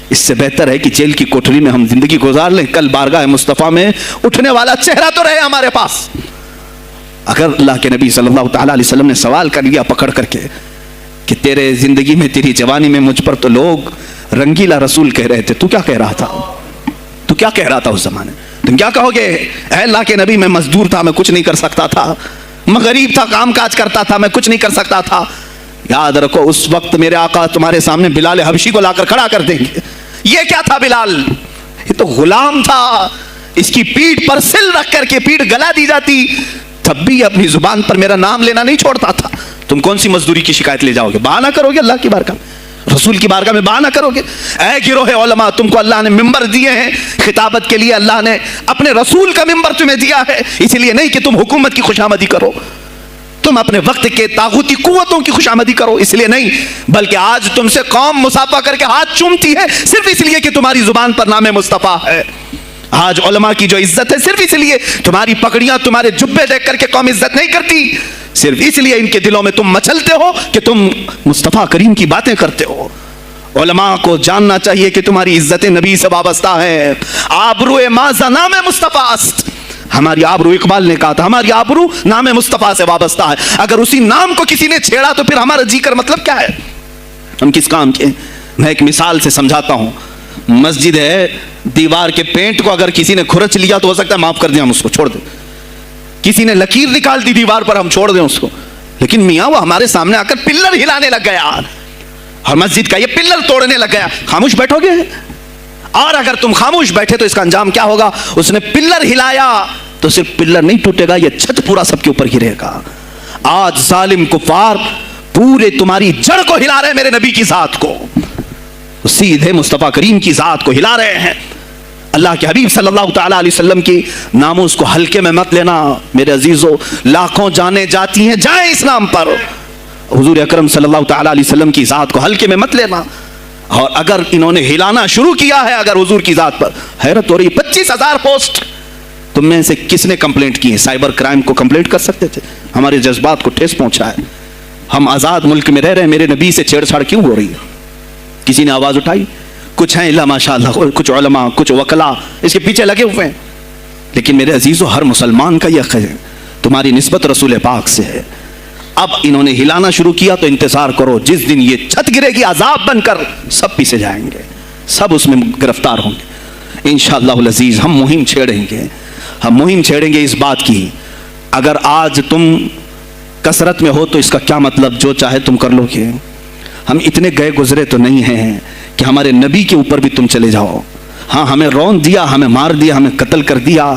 اس سے بہتر ہے کہ جیل کی کوٹری میں ہم زندگی گزار لیں، کل بارگاہ مصطفیٰ میں اٹھنے والا چہرہ تو رہے ہمارے پاس. اگر اللہ کے نبی صلی اللہ تعالیٰ علیہ وسلم نے سوال کر لیا پکڑ کر کے کہ تیرے زندگی میں، تیری جوانی میں مجھ پر تو لوگ رنگیلا رسول کہہ رہے تھے، تو کیا کہہ رہا تھا؟ تو کیا کہہ رہا تھا اس زمانے؟ تم کیا کہو گے؟ اے اللہ کے نبی، میں مزدور تھا، میں کچھ نہیں کر سکتا تھا، میں غریب تھا، کام کاج کرتا تھا، میں کچھ نہیں کر سکتا تھا. یاد رکھو اس وقت میرے آقا تمہارے سامنے بلال حبشی کو لا کر کھڑا کر دیں گے. یہ کیا تھا بلال؟ یہ تو غلام تھا. اس کی پیٹھ پر سل رکھ کر کے پیٹھ گلا دی جاتی، تب بھی اپنی زبان پر میرا نام لینا نہیں چھوڑتا تھا. تم کون سی مزدوری کی شکایت لے جاؤ گے؟ بہانہ کرو گے اللہ کی بارگاہ میں، رسول کی بارگاہ میں بہانہ کرو گے؟ اے گروہ علماء، تم کو اللہ نے ممبر دیے ہیں خطابت کے لیے، اللہ نے اپنے رسول کا ممبر تمہیں دیا ہے، اس لیے نہیں کہ تم حکومت کی خوشامدی کرو، تم اپنے وقت کے طاغوتی قوتوں کی خوشامدی کرو، اس لیے نہیں، بلکہ آج تم سے قوم مصافحہ کر کے ہاتھ چومتی ہے صرف اس لیے کہ تمہاری زبان پر نام مصطفیٰ ہے. آج علماء کی جو عزت ہے صرف اس لیے، تمہاری پگڑیاں، تمہارے جبے دیکھ کر کے قوم عزت نہیں کرتی، صرف اس لیے ان کے دلوں میں تم مچلتے ہو کہ تم مصطفیٰ کریم کی باتیں کرتے ہو. علماء کو جاننا چاہیے کہ تمہاری عزت نبی سے وابستہ ہے. آبرو ماذا نام مصطفیٰ است، ہماری آبرو، اقبال نے کہا تھا ہماری آبرو نام مصطفیٰ سے وابستہ ہے. اگر اسی نام کو کسی نے چھیڑا تو پھر ہمارا جی کر مطلب کیا ہے؟ ہم کس کام کے؟ میں ایک مثال سے سمجھاتا ہوں. مسجد ہے، دیوار کے پینٹ کو اگر کسی نے کھرچ لیا تو ہو سکتا ہے معاف کر دیں، ہم اس کو چھوڑ دیں. کسی نے لکیر نکال دی دیوار پر، ہم چھوڑ دیں اس کو. لیکن میاں وہ ہمارے سامنے آ کر پلر ہلانے لگ گیا اور مسجد کا یہ پلر توڑنے لگ گیا، خاموش بیٹھو گے؟ اور اگر تم خاموش بیٹھے تو اس کا انجام کیا ہوگا؟ اس نے پلر ہلایا تو صرف پلر نہیں ٹوٹے گا، یہ چھت پورا سب کے اوپر گرے گا. آج ظالم کفار پورے تمہاری جڑ کو ہلا رہے ہیں، میرے نبی کی ذات کو، سیدھے مصطفیٰ کریم کی ذات کو ہلا رہے ہیں. اللہ کے حبیب صلی اللہ تعالیٰ علیہ وسلم کی ناموس کو ہلکے میں مت لینا میرے عزیزو. لاکھوں جانیں جاتی ہیں، جائیں اس نام پر. حضور اکرم صلی اللہ تعالیٰ علیہ وسلم کی ذات کو ہلکے میں مت لینا. اور اگر انہوں نے ہلانا شروع کیا ہے اگر حضور کی ذات پر، حیرت ہو رہی، 25,000 پوسٹ تم میں سے کس نے کمپلینٹ کی ہے؟ سائبر کرائم کو کمپلینٹ کر سکتے تھے. ہمارے جذبات کو ٹھیس پہنچا ہے. ہم آزاد ملک میں رہ رہے ہیں، میرے نبی سے چھیڑ چھاڑ کیوں ہو رہی ہے؟ کسی نے آواز اٹھائی؟ کچھ ہیں اللہ ماشاءاللہ، کچھ علماء، کچھ وکلا اس کے پیچھے لگے ہوئے ہیں. لیکن میرے عزیزو، ہر مسلمان کا یہ حق ہے، تمہاری نسبت رسول پاک سے ہے. اب انہوں نے ہلانا شروع کیا تو انتظار کرو، جس دن یہ چھت گرے گی عذاب بن کر سب پیچھے جائیں گے، سب اس میں گرفتار ہوں گے انشاءاللہ العزیز. ہم مہم چھیڑیں گے، ہم مہم چھیڑیں گے اس بات کی. اگر آج تم کثرت میں ہو تو اس کا کیا مطلب جو چاہے تم کر لو گے؟ ہم اتنے گئے گزرے تو نہیں ہیں کہ ہمارے نبی کے اوپر بھی تم چلے جاؤ. ہاں ہمیں رون دیا، ہمیں مار دیا، ہمیں قتل کر دیا،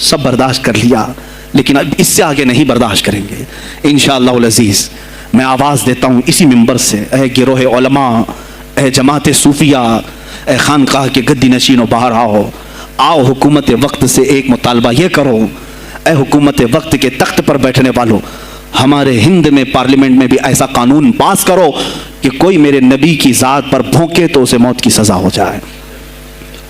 سب برداشت کر لیا، لیکن اب اس سے آگے نہیں برداشت کریں گے انشاءاللہ العزیز. میں آواز دیتا ہوں اسی منبر سے، اے گروہ علماء، اے جماعت صوفیہ، اے خانقاہ کے گدی نشینوں، باہر آؤ. آؤ حکومت وقت سے ایک مطالبہ یہ کرو، اے حکومت وقت کے تخت پر بیٹھنے والوں، ہمارے ہند میں پارلیمنٹ میں بھی ایسا قانون پاس کرو کہ کوئی میرے نبی کی ذات پر بھونکے تو اسے موت کی سزا ہو جائے.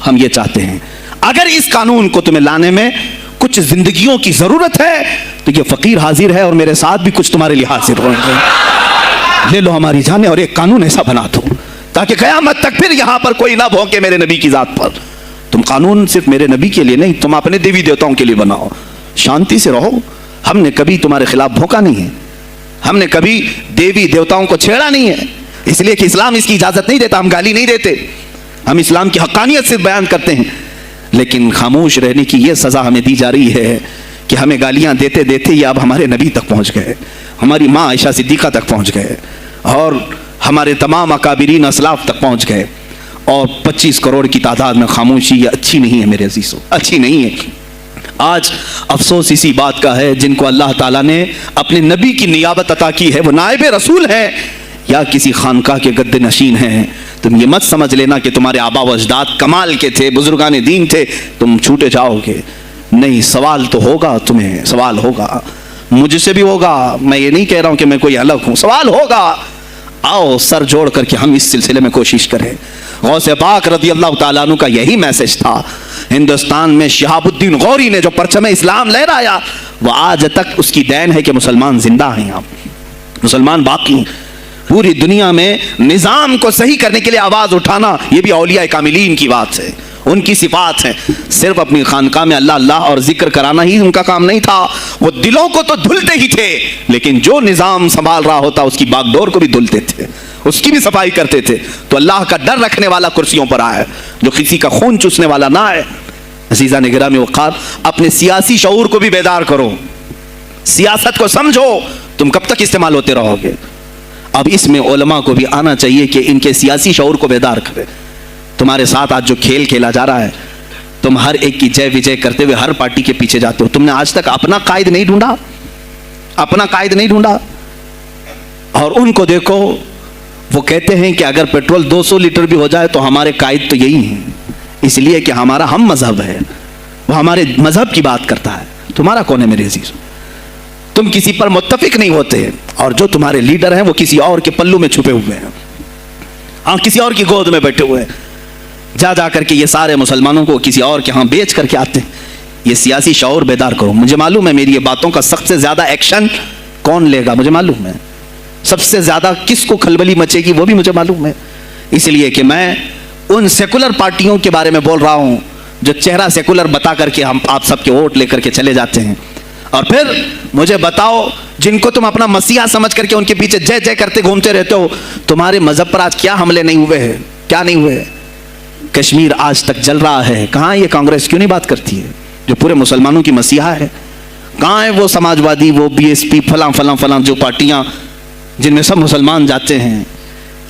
ہم یہ چاہتے ہیں. اگر اس قانون کو تمہیں لانے میں کچھ زندگیوں کی ضرورت ہے تو یہ فقیر حاضر ہے اور میرے ساتھ بھی کچھ تمہارے لیے حاضر ہوں گے. لے لو ہماری جانیں اور ایک قانون ایسا بنا دو تاکہ قیامت تک پھر یہاں پر کوئی نہ بھونکے میرے نبی کی ذات پر. تم قانون صرف میرے نبی کے لیے نہیں، تم اپنے دیوی دیوتاؤں کے لیے بناؤ، شانتی سے رہو. ہم نے کبھی تمہارے خلاف بھونکا نہیں ہے، ہم نے کبھی دیوی دیوتاؤں کو چھیڑا نہیں ہے، اس لیے کہ اسلام اس کی اجازت نہیں دیتا. ہم گالی نہیں دیتے، ہم اسلام کی حقانیت سے بیان کرتے ہیں. لیکن خاموش رہنے کی یہ سزا ہمیں دی جا رہی ہے کہ ہمیں گالیاں دیتے دیتے یہ اب ہمارے نبی تک پہنچ گئے، ہماری ماں عائشہ صدیقہ تک پہنچ گئے، اور ہمارے تمام اکابرین اسلاف تک پہنچ گئے. اور 25 کروڑ کی تعداد میں خاموشی یہ اچھی نہیں ہے میرے عزیزو، اچھی نہیں ہے. آج افسوس اسی بات کا ہے جن کو اللہ تعالیٰ نے اپنے نبی کی نیابت عطا کی ہے، وہ نائب رسول ہیں یا کسی خانقاہ کے گدے نشین ہیں. تم یہ مت سمجھ لینا کہ تمہارے آبا و اجداد کمال کے تھے، بزرگان دین تھے، تم چھوٹے جاؤ گے. نہیں، سوال تو ہوگا، تمہیں سوال ہوگا، مجھ سے بھی ہوگا. میں یہ نہیں کہہ رہا ہوں کہ میں کوئی الگ ہوں، سوال ہوگا. آؤ سر جوڑ کر کے ہم اس سلسلے میں کوشش کریں. غوث پاک رضی اللہ تعالیٰ عنہ کا یہی میسج تھا. ہندوستان میں شہاب الدین غوری نے جو پرچم اسلام لہرایا، وہ آج تک اس کی دین ہے کہ مسلمان زندہ ہیں، آپ مسلمان باقی ہیں. پوری دنیا میں نظام کو صحیح کرنے کے لیے آواز اٹھانا یہ بھی اولیاء کاملین کی بات ہے، ان کی صفات ہیں. صرف اپنی خانقاہ میں اللہ اللہ اور ذکر کرانا ہی ان کا کام نہیں تھا، وہ دلوں کو تو دھلتے ہی تھے، لیکن جو نظام سنبھال رہا ہوتا اس کی باغ ڈور کو بھی دھلتے تھے، اس کی بھی صفائی کرتے تھے. تو اللہ کا ڈر رکھنے والا کرسیوں پر آئے، جو کسی کا خون چوسنے والا نہ آئے. عزیزان گرامی وقار، اپنے سیاسی شعور کو بھی بیدار کرو، سیاست کو سمجھو. تم کب تک استعمال ہوتے رہو گے؟ اب اس میں علماء کو بھی آنا چاہیے کہ ان کے سیاسی شعور کو بیدار کرے. تمہارے ساتھ آج جو کھیل کھیلا جا رہا ہے، تم ہر ایک کی جے وجے کرتے ہوئے ہر پارٹی کے پیچھے جاتے ہو. تم نے آج تک اپنا قائد نہیں ڈھونڈا، اپنا قائد نہیں ڈھونڈا. اور ان کو دیکھو، وہ کہتے ہیں کہ اگر پیٹرول 200 لیٹر بھی ہو جائے تو ہمارے قائد تو یہی ہیں، اس لیے کہ ہمارا ہم مذہب ہے، وہ ہمارے مذہب کی بات کرتا ہے. تمہارا کون ہے میرے عزیز؟ تم کسی پر متفق نہیں ہوتے، اور جو تمہارے لیڈر ہیں وہ کسی اور کے پلو میں چھپے ہوئے ہیں، ہاں کسی اور کی گود میں بیٹھے ہوئے ہیں. جا کر کے یہ سارے مسلمانوں کو کسی اور کے ہاں بیچ کر کے آتے ہیں. یہ سیاسی شعور بیدار کرو. مجھے معلوم ہے میری یہ باتوں کا سب سے زیادہ ایکشن کون لے گا، مجھے معلوم ہے سب سے زیادہ کس کو کھلبلی مچے گی، وہ بھی مجھے معلوم ہے. اس لیے کہ میں ان سیکولر پارٹیوں کے بارے میں بول رہا ہوں جو چہرہ سیکولر بتا کر کے ہم آپ سب کے ووٹ لے کر کے چلے جاتے ہیں، اور پھر مجھے بتاؤ جن کو تم اپنا مسیحا سمجھ کر کے ان کے پیچھے جے جے کرتے گھومتے رہتے ہو، تمہارے مذہب پر آج کیا حملے نہیں ہوئے ہیں؟ کیا نہیں ہوئے؟ کشمیر آج تک جل رہا ہے. کہاں یہ کانگریس کیوں نہیں بات کرتی ہے جو پورے مسلمانوں کی مسیحا ہے؟ کہاں ہے وہ سماجوادی، وہ بی ایس پی، فلاں فلاں فلاں جو پارٹیاں جن میں سب مسلمان جاتے ہیں؟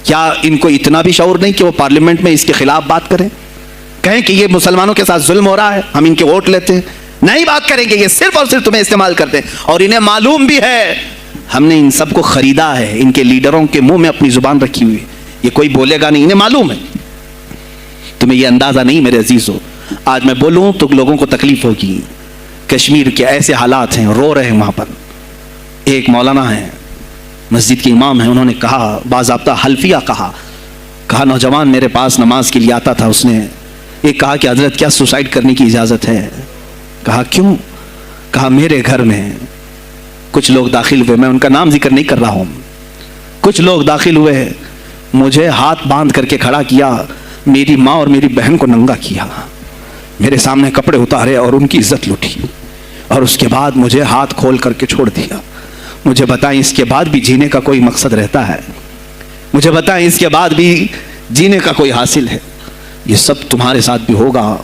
کیا ان کو اتنا بھی شعور نہیں کہ وہ پارلیمنٹ میں اس کے خلاف بات کریں، کہیں کہ یہ مسلمانوں کے ساتھ ظلم ہو رہا ہے، ہم ان کے ووٹ لیتے ہیں؟ نہیں بات کریں گے. یہ صرف اور صرف تمہیں استعمال کرتے ہیں، اور انہیں معلوم بھی ہے ہم نے ان سب کو خریدا ہے. ان کے لیڈروں کے منہ میں اپنی زبان رکھی ہوئی ہے، یہ کوئی بولے گا نہیں، انہیں معلوم ہے. تمہیں یہ اندازہ نہیں میرے عزیزو. آج میں بولوں تو لوگوں کو تکلیف ہوگی. کشمیر کے ایسے حالات ہیں، رو رہے ہیں وہاں پر. ایک مولانا ہے، مسجد کے امام ہیں، انہوں نے کہا، باضابطہ حلفیہ کہا نوجوان میرے پاس نماز کے لیے آتا تھا، اس نے یہ کہا کہ حضرت کیا سوسائڈ کرنے کی اجازت ہے؟ کہا کیوں؟ کہا میرے گھر میں کچھ لوگ داخل ہوئے، میں ان کا نام ذکر نہیں کر رہا ہوں، کچھ لوگ داخل ہوئے، مجھے ہاتھ باندھ کر کے کھڑا کیا، میری ماں اور میری بہن کو ننگا کیا، میرے سامنے کپڑے اتارے اور ان کی عزت لوٹی، اور اس کے بعد مجھے ہاتھ کھول کر کے چھوڑ دیا. مجھے بتائیں اس کے بعد بھی جینے کا کوئی مقصد رہتا ہے؟ مجھے بتائیں اس کے بعد بھی جینے کا کوئی حاصل ہے؟ یہ سب تمہارے ساتھ بھی ہوگا.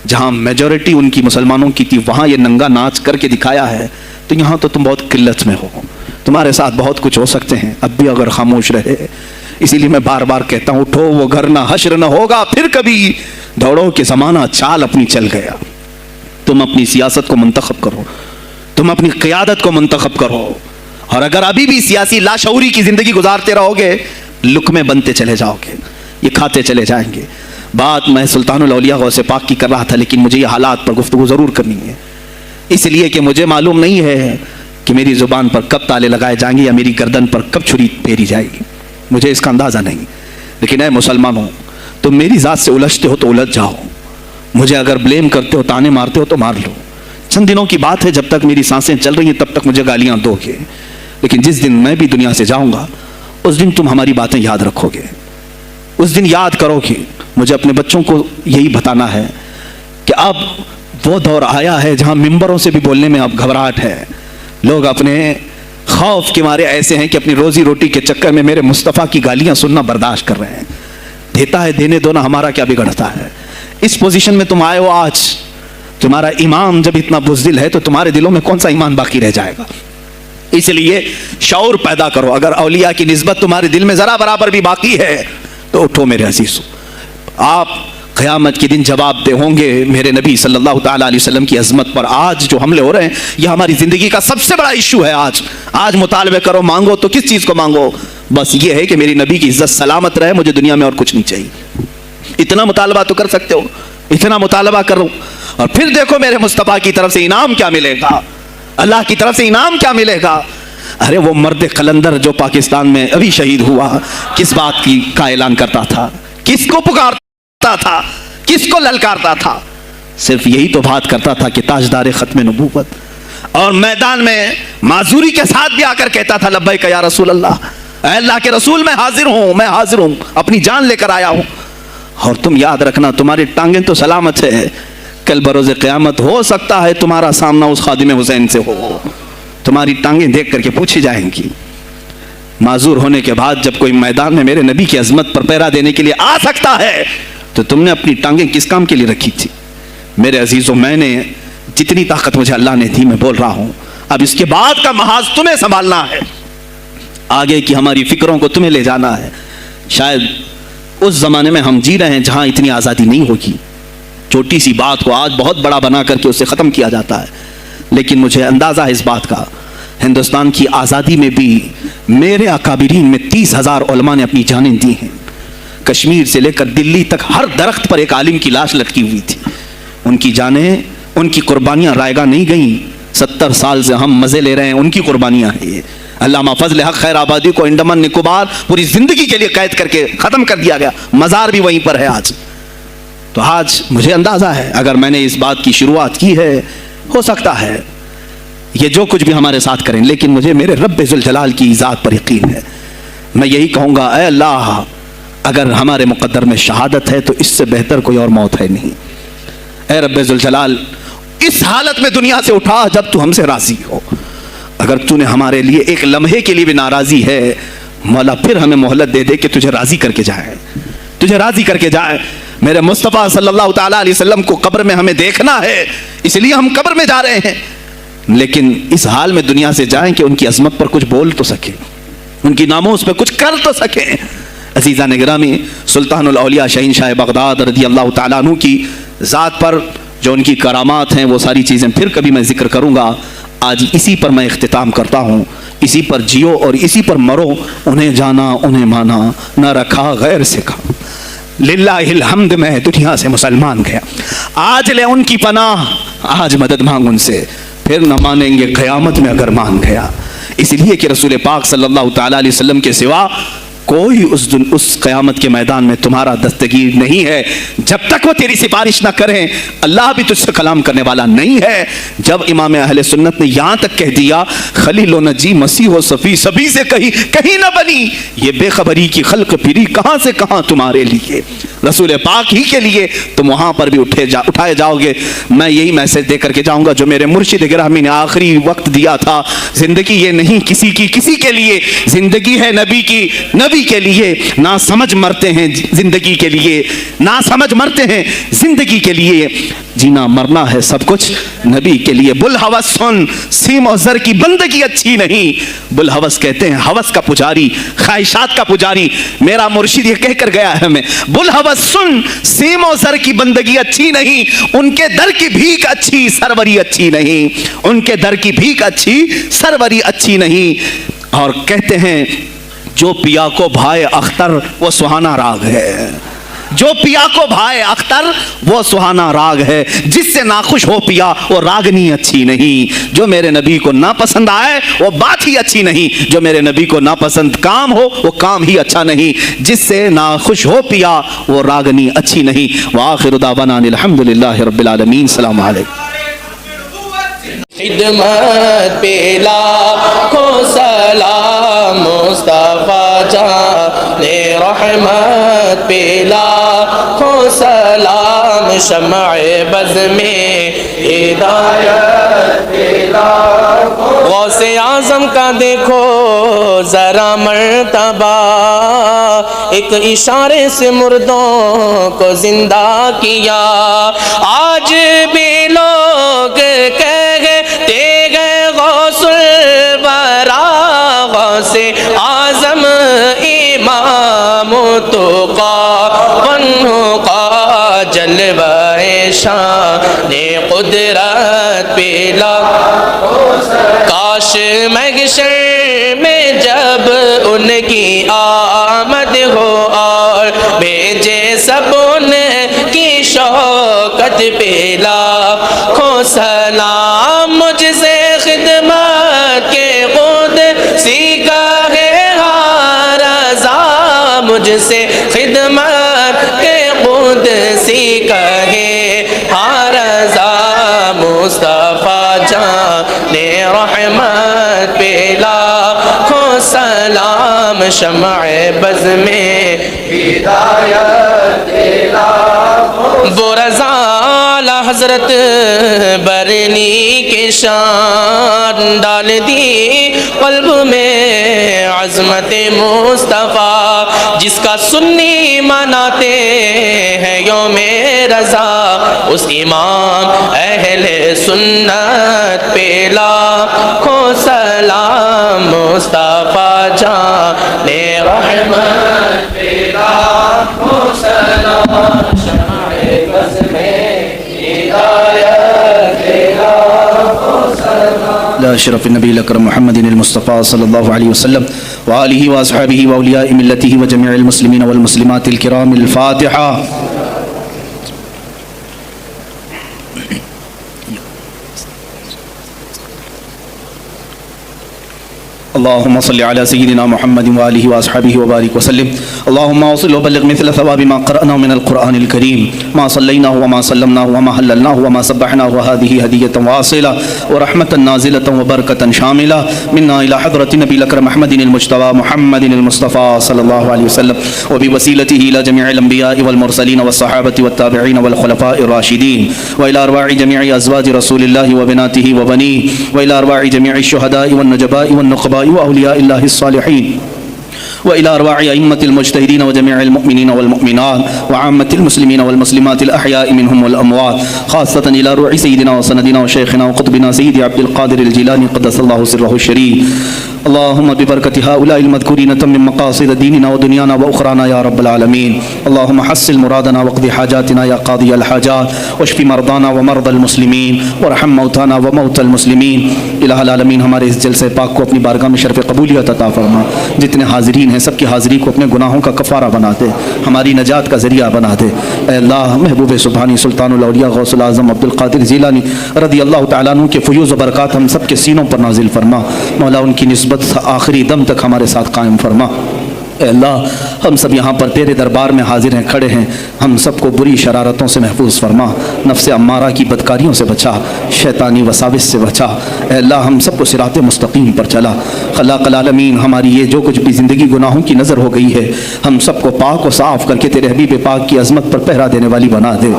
جہاں میجورٹی ان کی مسلمانوں کی تھی وہاں یہ ننگا ناچ کر کے دکھایا ہے، تو یہاں تو تم بہت قلت میں ہو. تمہارے ساتھ بہت کچھ ہو سکتے ہیں اب بھی اگر خاموش رہے. اسی لیے میں بار بار کہتا ہوں، اٹھو وہ گھر نہ حشر نہ ہوگا پھر کبھی، دوڑو کہ زمانہ چال اپنی چل گیا. تم اپنی سیاست کو منتخب کرو، تم اپنی قیادت کو منتخب کرو، اور اگر ابھی بھی سیاسی لاشعوری کی زندگی گزارتے رہو گے، لقمے بنتے چلے جاؤ گے، یہ کھاتے چلے جائیں گے. بات میں سلطان الاولیاء غوث پاک کی کر رہا تھا، لیکن مجھے یہ حالات پر گفتگو ضرور کرنی ہے، اس لیے کہ مجھے معلوم نہیں ہے کہ میری زبان پر کب تالے لگائے جائیں گے یا میری گردن پر کب چھری پھیری جائے گی، مجھے اس کا اندازہ نہیں. لیکن اے مسلمانوں، تم میری ذات سے الجھتے ہو تو الجھ جاؤ، مجھے اگر بلیم کرتے ہو، تانے مارتے ہو تو مار لو. چند دنوں کی بات ہے، جب تک میری سانسیں چل رہی ہیں تب تک مجھے گالیاں دو گے، لیکن جس دن میں بھی دنیا سے جاؤں گا اس دن تم ہماری باتیں یاد رکھو گے، اس دن یاد کرو گے. مجھے اپنے بچوں کو یہی بتانا ہے کہ اب وہ دور آیا ہے جہاں ممبروں سے بھی بولنے میں اب گھبراہٹ ہے. لوگ اپنے خوف کے مارے ایسے ہیں کہ اپنی روزی روٹی کے چکر میں میرے مصطفیٰ کی گالیاں سننا برداشت کر رہے ہیں. دیتا ہے دینے دو نا، ہمارا کیا بگڑتا ہے. اس پوزیشن میں تم آئے ہو آج، تمہارا امام جب اتنا بزدل ہے تو تمہارے دلوں میں کون سا ایمان باقی رہ جائے گا. اس لیے شعور پیدا کرو. اگر اولیاء کی نسبت تمہارے دل میں ذرا برابر بھی باقی ہے تو اٹھو میرے عزیزو. آپ قیامت کے دن جواب دہ ہوں گے میرے نبی صلی اللہ تعالیٰ علیہ وسلم کی عظمت پر. آج جو حملے ہو رہے ہیں یہ ہماری زندگی کا سب سے بڑا ایشو ہے. آج مطالبے کرو، مانگو تو کس چیز کو مانگو؟ بس یہ ہے کہ میری نبی کی عزت سلامت رہے، مجھے دنیا میں اور کچھ نہیں چاہیے. اتنا مطالبہ تو کر سکتے ہو، اتنا مطالبہ کرو، اور پھر دیکھو میرے مصطفیٰ کی طرف سے انعام کیا ملے گا، اللہ کی طرف سے انعام کیا ملے گا. ارے وہ مرد قلندر جو پاکستان میں ابھی شہید ہوا، کس بات کی کا اعلان کرتا تھا، کس کو پکارتا تھا، کس کو للکارتا تھا؟ صرف یہی تو بات کرتا تھا کہ تاجدار ختم نبوت، اور میدان میں معذوری کے ساتھ بھی آ کر کہتا تھا لبیک یا رسول اللہ. اے اللہ کے رسول میں حاضر ہوں، اپنی جان لے کر آیا ہوں. اور تم یاد رکھنا تمہاری ٹانگیں تو سلامت ہے، کل بروز قیامت ہو سکتا ہے تمہارا سامنا اس خادم حسین سے ہو، تمہاری ٹانگیں دیکھ کر کے پوچھی جائیں گی. معذور ہونے کے بعد جب کوئی میدان میں میرے نبی کی عظمت پر پہرا دینے کے لیے آ سکتا ہے تو تم نے اپنی ٹانگیں کس کام کے لیے رکھی تھی؟ میرے عزیزوں، میں نے جتنی طاقت مجھے اللہ نے دی میں بول رہا ہوں. اب اس کے بعد کا محاذ تمہیں سنبھالنا ہے، آگے کی ہماری فکروں کو تمہیں لے جانا ہے. شاید اس زمانے میں ہم جی رہے ہیں جہاں اتنی آزادی نہیں ہوگی. چھوٹی سی بات کو آج بہت بڑا بنا کر کے اسے ختم کیا جاتا ہے، لیکن مجھے اندازہ ہے اس بات کا، ہندوستان کی آزادی میں بھی میرے اکابرین میں 30,000 علماء نے اپنی جانیں دی ہیں. کشمیر سے لے کر دلی تک ہر درخت پر ایک عالم کی لاش لٹکی ہوئی تھی. ان کی جانیں، ان کی قربانیاں رائے گاہ نہیں گئیں. 70 سال سے ہم مزے لے رہے ہیں، ان کی قربانیاں ہیں یہ. علامہ فضل حق خیر آبادی کو انڈمان نکوبار پوری زندگی کے لیے قید کر کے ختم کر دیا گیا، مزار بھی وہیں پر ہے آج. تو آج مجھے اندازہ ہے اگر میں نے اس بات کی شروعات کی ہے، ہو سکتا ہے یہ جو کچھ بھی ہمارے ساتھ کریں، لیکن مجھے میرے رب ذوالجلال کی ذات پر یقین ہے. میں یہی کہوں گا، اے اللہ، اگر ہمارے مقدر میں شہادت ہے تو اس سے بہتر کوئی اور موت ہے نہیں. اے رب ذوالجلال، اس حالت میں دنیا سے اٹھا جب تو ہم سے راضی ہو. اگر تو نے ہمارے لیے ایک لمحے کے لیے بھی ناراضی ہے مولا، پھر ہمیں مہلت دے دے کہ تجھے راضی کر کے جائے، تجھے راضی کر کے جائے. میرے مصطفیٰ صلی اللہ تعالیٰ علیہ وسلم کو قبر میں ہمیں دیکھنا ہے، اس لیے ہم قبر میں جا رہے ہیں، لیکن اس حال میں دنیا سے جائیں کہ ان کی عظمت پر کچھ بول تو سکیں، ان کی ناموس پہ کچھ کر تو سکیں. عزیزان گرامی، سلطان الاولیاء شہین شاہ بغداد رضی اللہ تعالیٰ عنہ کی ذات پر جو ان کی کرامات ہیں وہ ساری چیزیں پھر کبھی میں ذکر کروں گا. آج اسی پر میں اختتام کرتا ہوں. اسی پر جیو اور اسی پر مرو. انہیں جانا، انہیں مانا، نہ رکھا غیر سے کھا. للہ الحمد میں دنیا سے مسلمان گیا. آج لے ان کی پناہ، آج مدد مانگ ان سے، پھر نہ مانیں گے قیامت میں اگر مان گیا. اس لیے کہ رسول پاک صلی اللہ تعالیٰ علیہ وسلم کے سوا کوئی اس قیامت کے میدان میں تمہارا دستگیر نہیں ہے. جب تک وہ تیری سفارش نہ کریں اللہ بھی تجھ سے کلام کرنے والا نہیں ہے. جب امام اہل سنت نے یہاں تک کہہ دیا خلیل و نجی مسیح و صفی سبھی سے کہیں نہ بنی، یہ بے خبری کی خلق پھری کہاں سے کہاں تمہارے لیے، رسول پاک ہی کے لیے تم وہاں پر بھی اٹھائے جاؤ گے. میں یہی میسج دے کر کے جاؤں گا جو میرے مرشد گرامی نے آخری وقت دیا تھا. زندگی یہ نہیں کسی کی کسی کے لیے، زندگی ہے نبی کی نبی کے لیے. نہ سمجھ مرتے ہیں زندگی کے لیے، نہ سمجھ مرتے ہیں زندگی کے لیے. جینا مرنا ہے سب کچھ نبی کے لیے. بلحوث سن، سیم و زر کی بندگی اچھی نہیں. بلحوث کہتے ہیں ہوس کا پجاری، خواہشات کا پجاری. میرا مرشد یہ کہہ کر گیا ہے ہمیں، بلحوث سن، سیم و زر کی بندگی اچھی نہیں. ان کے در کی بھیک اچھی، سروری اچھی نہیں. ان کے در کی بھیک اچھی، سروری اچھی نہیں. اور کہتے ہیں جو پیا کو بھائے اختر وہ سہانا راگ ہے. جو پیا کو بھائے اختر وہ سہانا راگ ہے. جس سے ناخوش ہو پیا وہ راگنی اچھی نہیں. جو میرے نبی کو ناپسند آئے وہ بات ہی اچھی نہیں. جو میرے نبی کو ناپسند کام ہو وہ کام ہی اچھا نہیں. جس سے ناخوش ہو پیا وہ راگنی اچھی نہیں. وآخر دعوانا الحمدللہ رب العالمین. السلام علیکم. خدمت پہ لاکھوں سلام مصطفیٰ جان رحمت پہ لاکھوں سلام شمع بز میں ہدایت پہ لاکھوں. غوث اعظم کا دیکھو ذرا مرتبہ، ایک اشارے سے مردوں کو زندہ کیا. آج بھی لوگ کہتے گئے غوث الورا، غوث اعظم امام تقا والنقا، جلوہ شان قدرت پہ کاش محشر میں جب ان کی آمد ہو اور بھیجے سب ان کی شوکت پہ لاکھوں سلام. مجھ سے خدمت کے خود سیکھا ہے ہر رضا، مجھ سے خدمت کے خود سیکھا ہے ہر رضا. مصطفیٰ جان رحمت پہ لاکھوں سلام شمع بز میں ہدایت وہ رضا اعلی حضرت برنی کے شان ڈال دی قلب میں عظمت مصطفیٰ جس کا سنی مناتے ہیں یوم رضا اس امام اہل سنت پہ لاکھوں سلام مصطفیٰ جان رحمت پہ لاکھوں سلام شمع بز میں ہدایت لاکھوں سلام لا شرف النبی الاکرم محمد المصطفى صلی اللہ علیہ وسلم وآلہ واصحابہ واولیاء ملتہ وجميع المسلمین والمسلمات الکرام الفاتحہ. اللهم صل على سيدنا محمد وآله وأصحابه وبارك وسلم. اللهم وصل وبلغ مثل ثواب ما قرأناه من القرآن الكريم ما صليناه وما سلمناه وما هللناه وما سبحناه وهذه هدية واصلة ورحمة نازلة وبركة شاملة منا إلى حضرة النبي الأكرم محمد المجتبى محمد المصطفى صلى الله عليه وسلم وبوسيلته إلى جميع الأنبياء والمرسلين والصحابة والتابعين والخلفاء الراشدين وإلى أرواح جميع أزواج رسول الله وبناته وبنيه وإلى أرواح جميع الشهداء والنجباء والنقباء وأولياء الله الصالحين وإلى أرواح أئمة المجتهدين وجميع المؤمنين والمؤمنات وعامة المسلمين والمسلمات الأحياء منهم والأموات خاصة إلى روح سيدنا وسندنا وشيخنا وقطبنا سيدي عبد القادر الجيلاني قدس الله سره الشريف. اللهم ببركة هؤلاء المذكورين تمم مقاصد ديننا ودنيانا وأخرانا يا رب العالمين. اللهم حصل مرادنا واقض حاجاتنا يا قاضي الحاجات واشف مرضانا ومرضى المسلمين وارحم موتانا وموتى المسلمين. الہ العالمین ہمارے اس جلسے پاک کو اپنی بارگاہ میں شرف قبولیت عطا فرما. جتنے حاضرین ہیں سب کی حاضری کو اپنے گناہوں کا کفارہ بنا دے, ہماری نجات کا ذریعہ بنا دے. اے اللہ محبوب سبحانی سلطان الاولیاء غوث الاعظم عبد القادر جیلانی رضی اللہ تعالیٰ عنہ کے فیوز و برکات ہم سب کے سینوں پر نازل فرما. مولا ان کی نسبت آخری دم تک ہمارے ساتھ قائم فرما. اے اللہ ہم سب یہاں پر تیرے دربار میں حاضر ہیں, کھڑے ہیں, ہم سب کو بری شرارتوں سے محفوظ فرما, نفس امارہ کی بدکاریوں سے بچا, شیطانی وساوس سے بچا. اے اللہ ہم سب کو صراط مستقیم پر چلا. خلاق العالمین ہماری یہ جو کچھ بھی زندگی گناہوں کی نظر ہو گئی ہے ہم سب کو پاک و صاف کر کے تیرے حبیب پاک کی عظمت پر پہرا دینے والی بنا دے.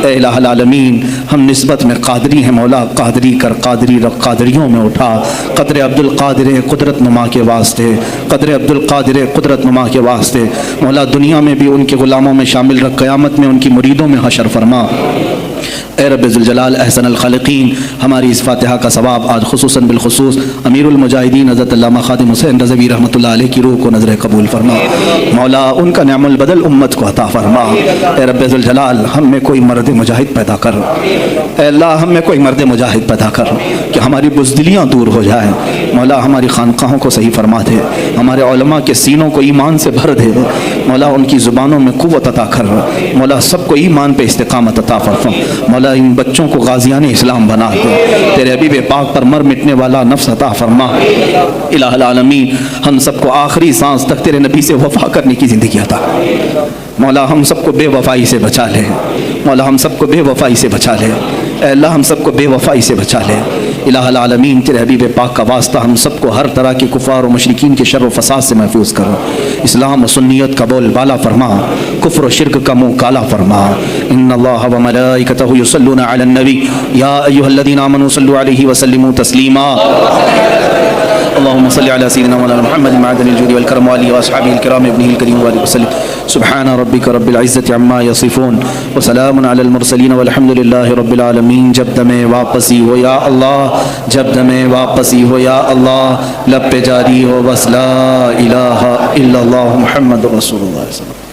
اے الہ العالمین ہم نسبت میں قادری ہیں, مولا قادری کر, قادری رکھ, قادریوں میں اٹھا. قدر عبد القادر قدرت نما کے واسطے, قدر عبد القادر قدرت نما کے واسطے مولا دنیا میں بھی ان کے غلاموں میں شامل رکھ, قیامت میں ان کی مریدوں میں حشر فرما. اے رب ذوالجلال احسن الخالقین ہماری اس فاتحہ کا ثواب آج خصوصاً بالخصوص امیر المجاہدین حضرت علامہ خادم حسین رضوی رحمۃ اللہ علیہ کی روح کو نظر قبول فرما. مولا ان کا نعم البدل امت کو عطا فرما. اے رب ذوالجلال ہم میں کوئی مرد مجاہد پیدا کر. اے اللہ ہم میں کوئی مرد مجاہد پیدا کر کہ ہماری بزدلیاں دور ہو جائیں. مولا ہماری خانقاہوں کو صحیح فرما دے, ہمارے علماء کے سینوں کو ایمان سے بھر دے. مولا ان کی زبانوں میں قوت عطا کر. مولا سب کو ایمان پہ استقامت عطا فرما. مولا ان بچوں کو غازیان اسلام بنا دے. تیرے حبیب پاک پر مر مٹنے والا نفس عطا فرما. الہ العالمین ہم سب کو آخری سانس تک تیرے نبی سے وفا کرنے کی زندگی عطا. مولا ہم سب کو بے وفائی سے بچا لے. مولا ہم سب کو بے وفائی سے بچا لے. اے اللہ ہم سب کو بے وفائی سے بچا لے. الہ العالمین تیرے حبیب پاک کا واسطہ ہم سب کو ہر طرح کے کفار و مشرکین کے شر و فساد سے محفوظ کرو. اسلام و سنیت کا بول بالا فرما, کفر و شرک کا منہ کالا فرما. ان اللہ و ملائکتہ یصلون علی النبی یا ایھا الذین آمنوا صلوا علیہ وسلموا تسلیما. اللهم صل على سيدنا مولانا محمد معدن الجود والكرم وآله وأصحابه الكرام ابنه الكريم وآله وسلم. سبحان ربك رب العزة عما يصفون وسلام على المرسلين والحمد لله رب العالمين. جب دمیں واپسی ہو یا اللہ, جب دمیں واپسی ہو یا اللہ, لب پہ جاری ہو بس لا الہ الا اللہ محمد رسول اللہ صلی اللہ علیہ وسلم.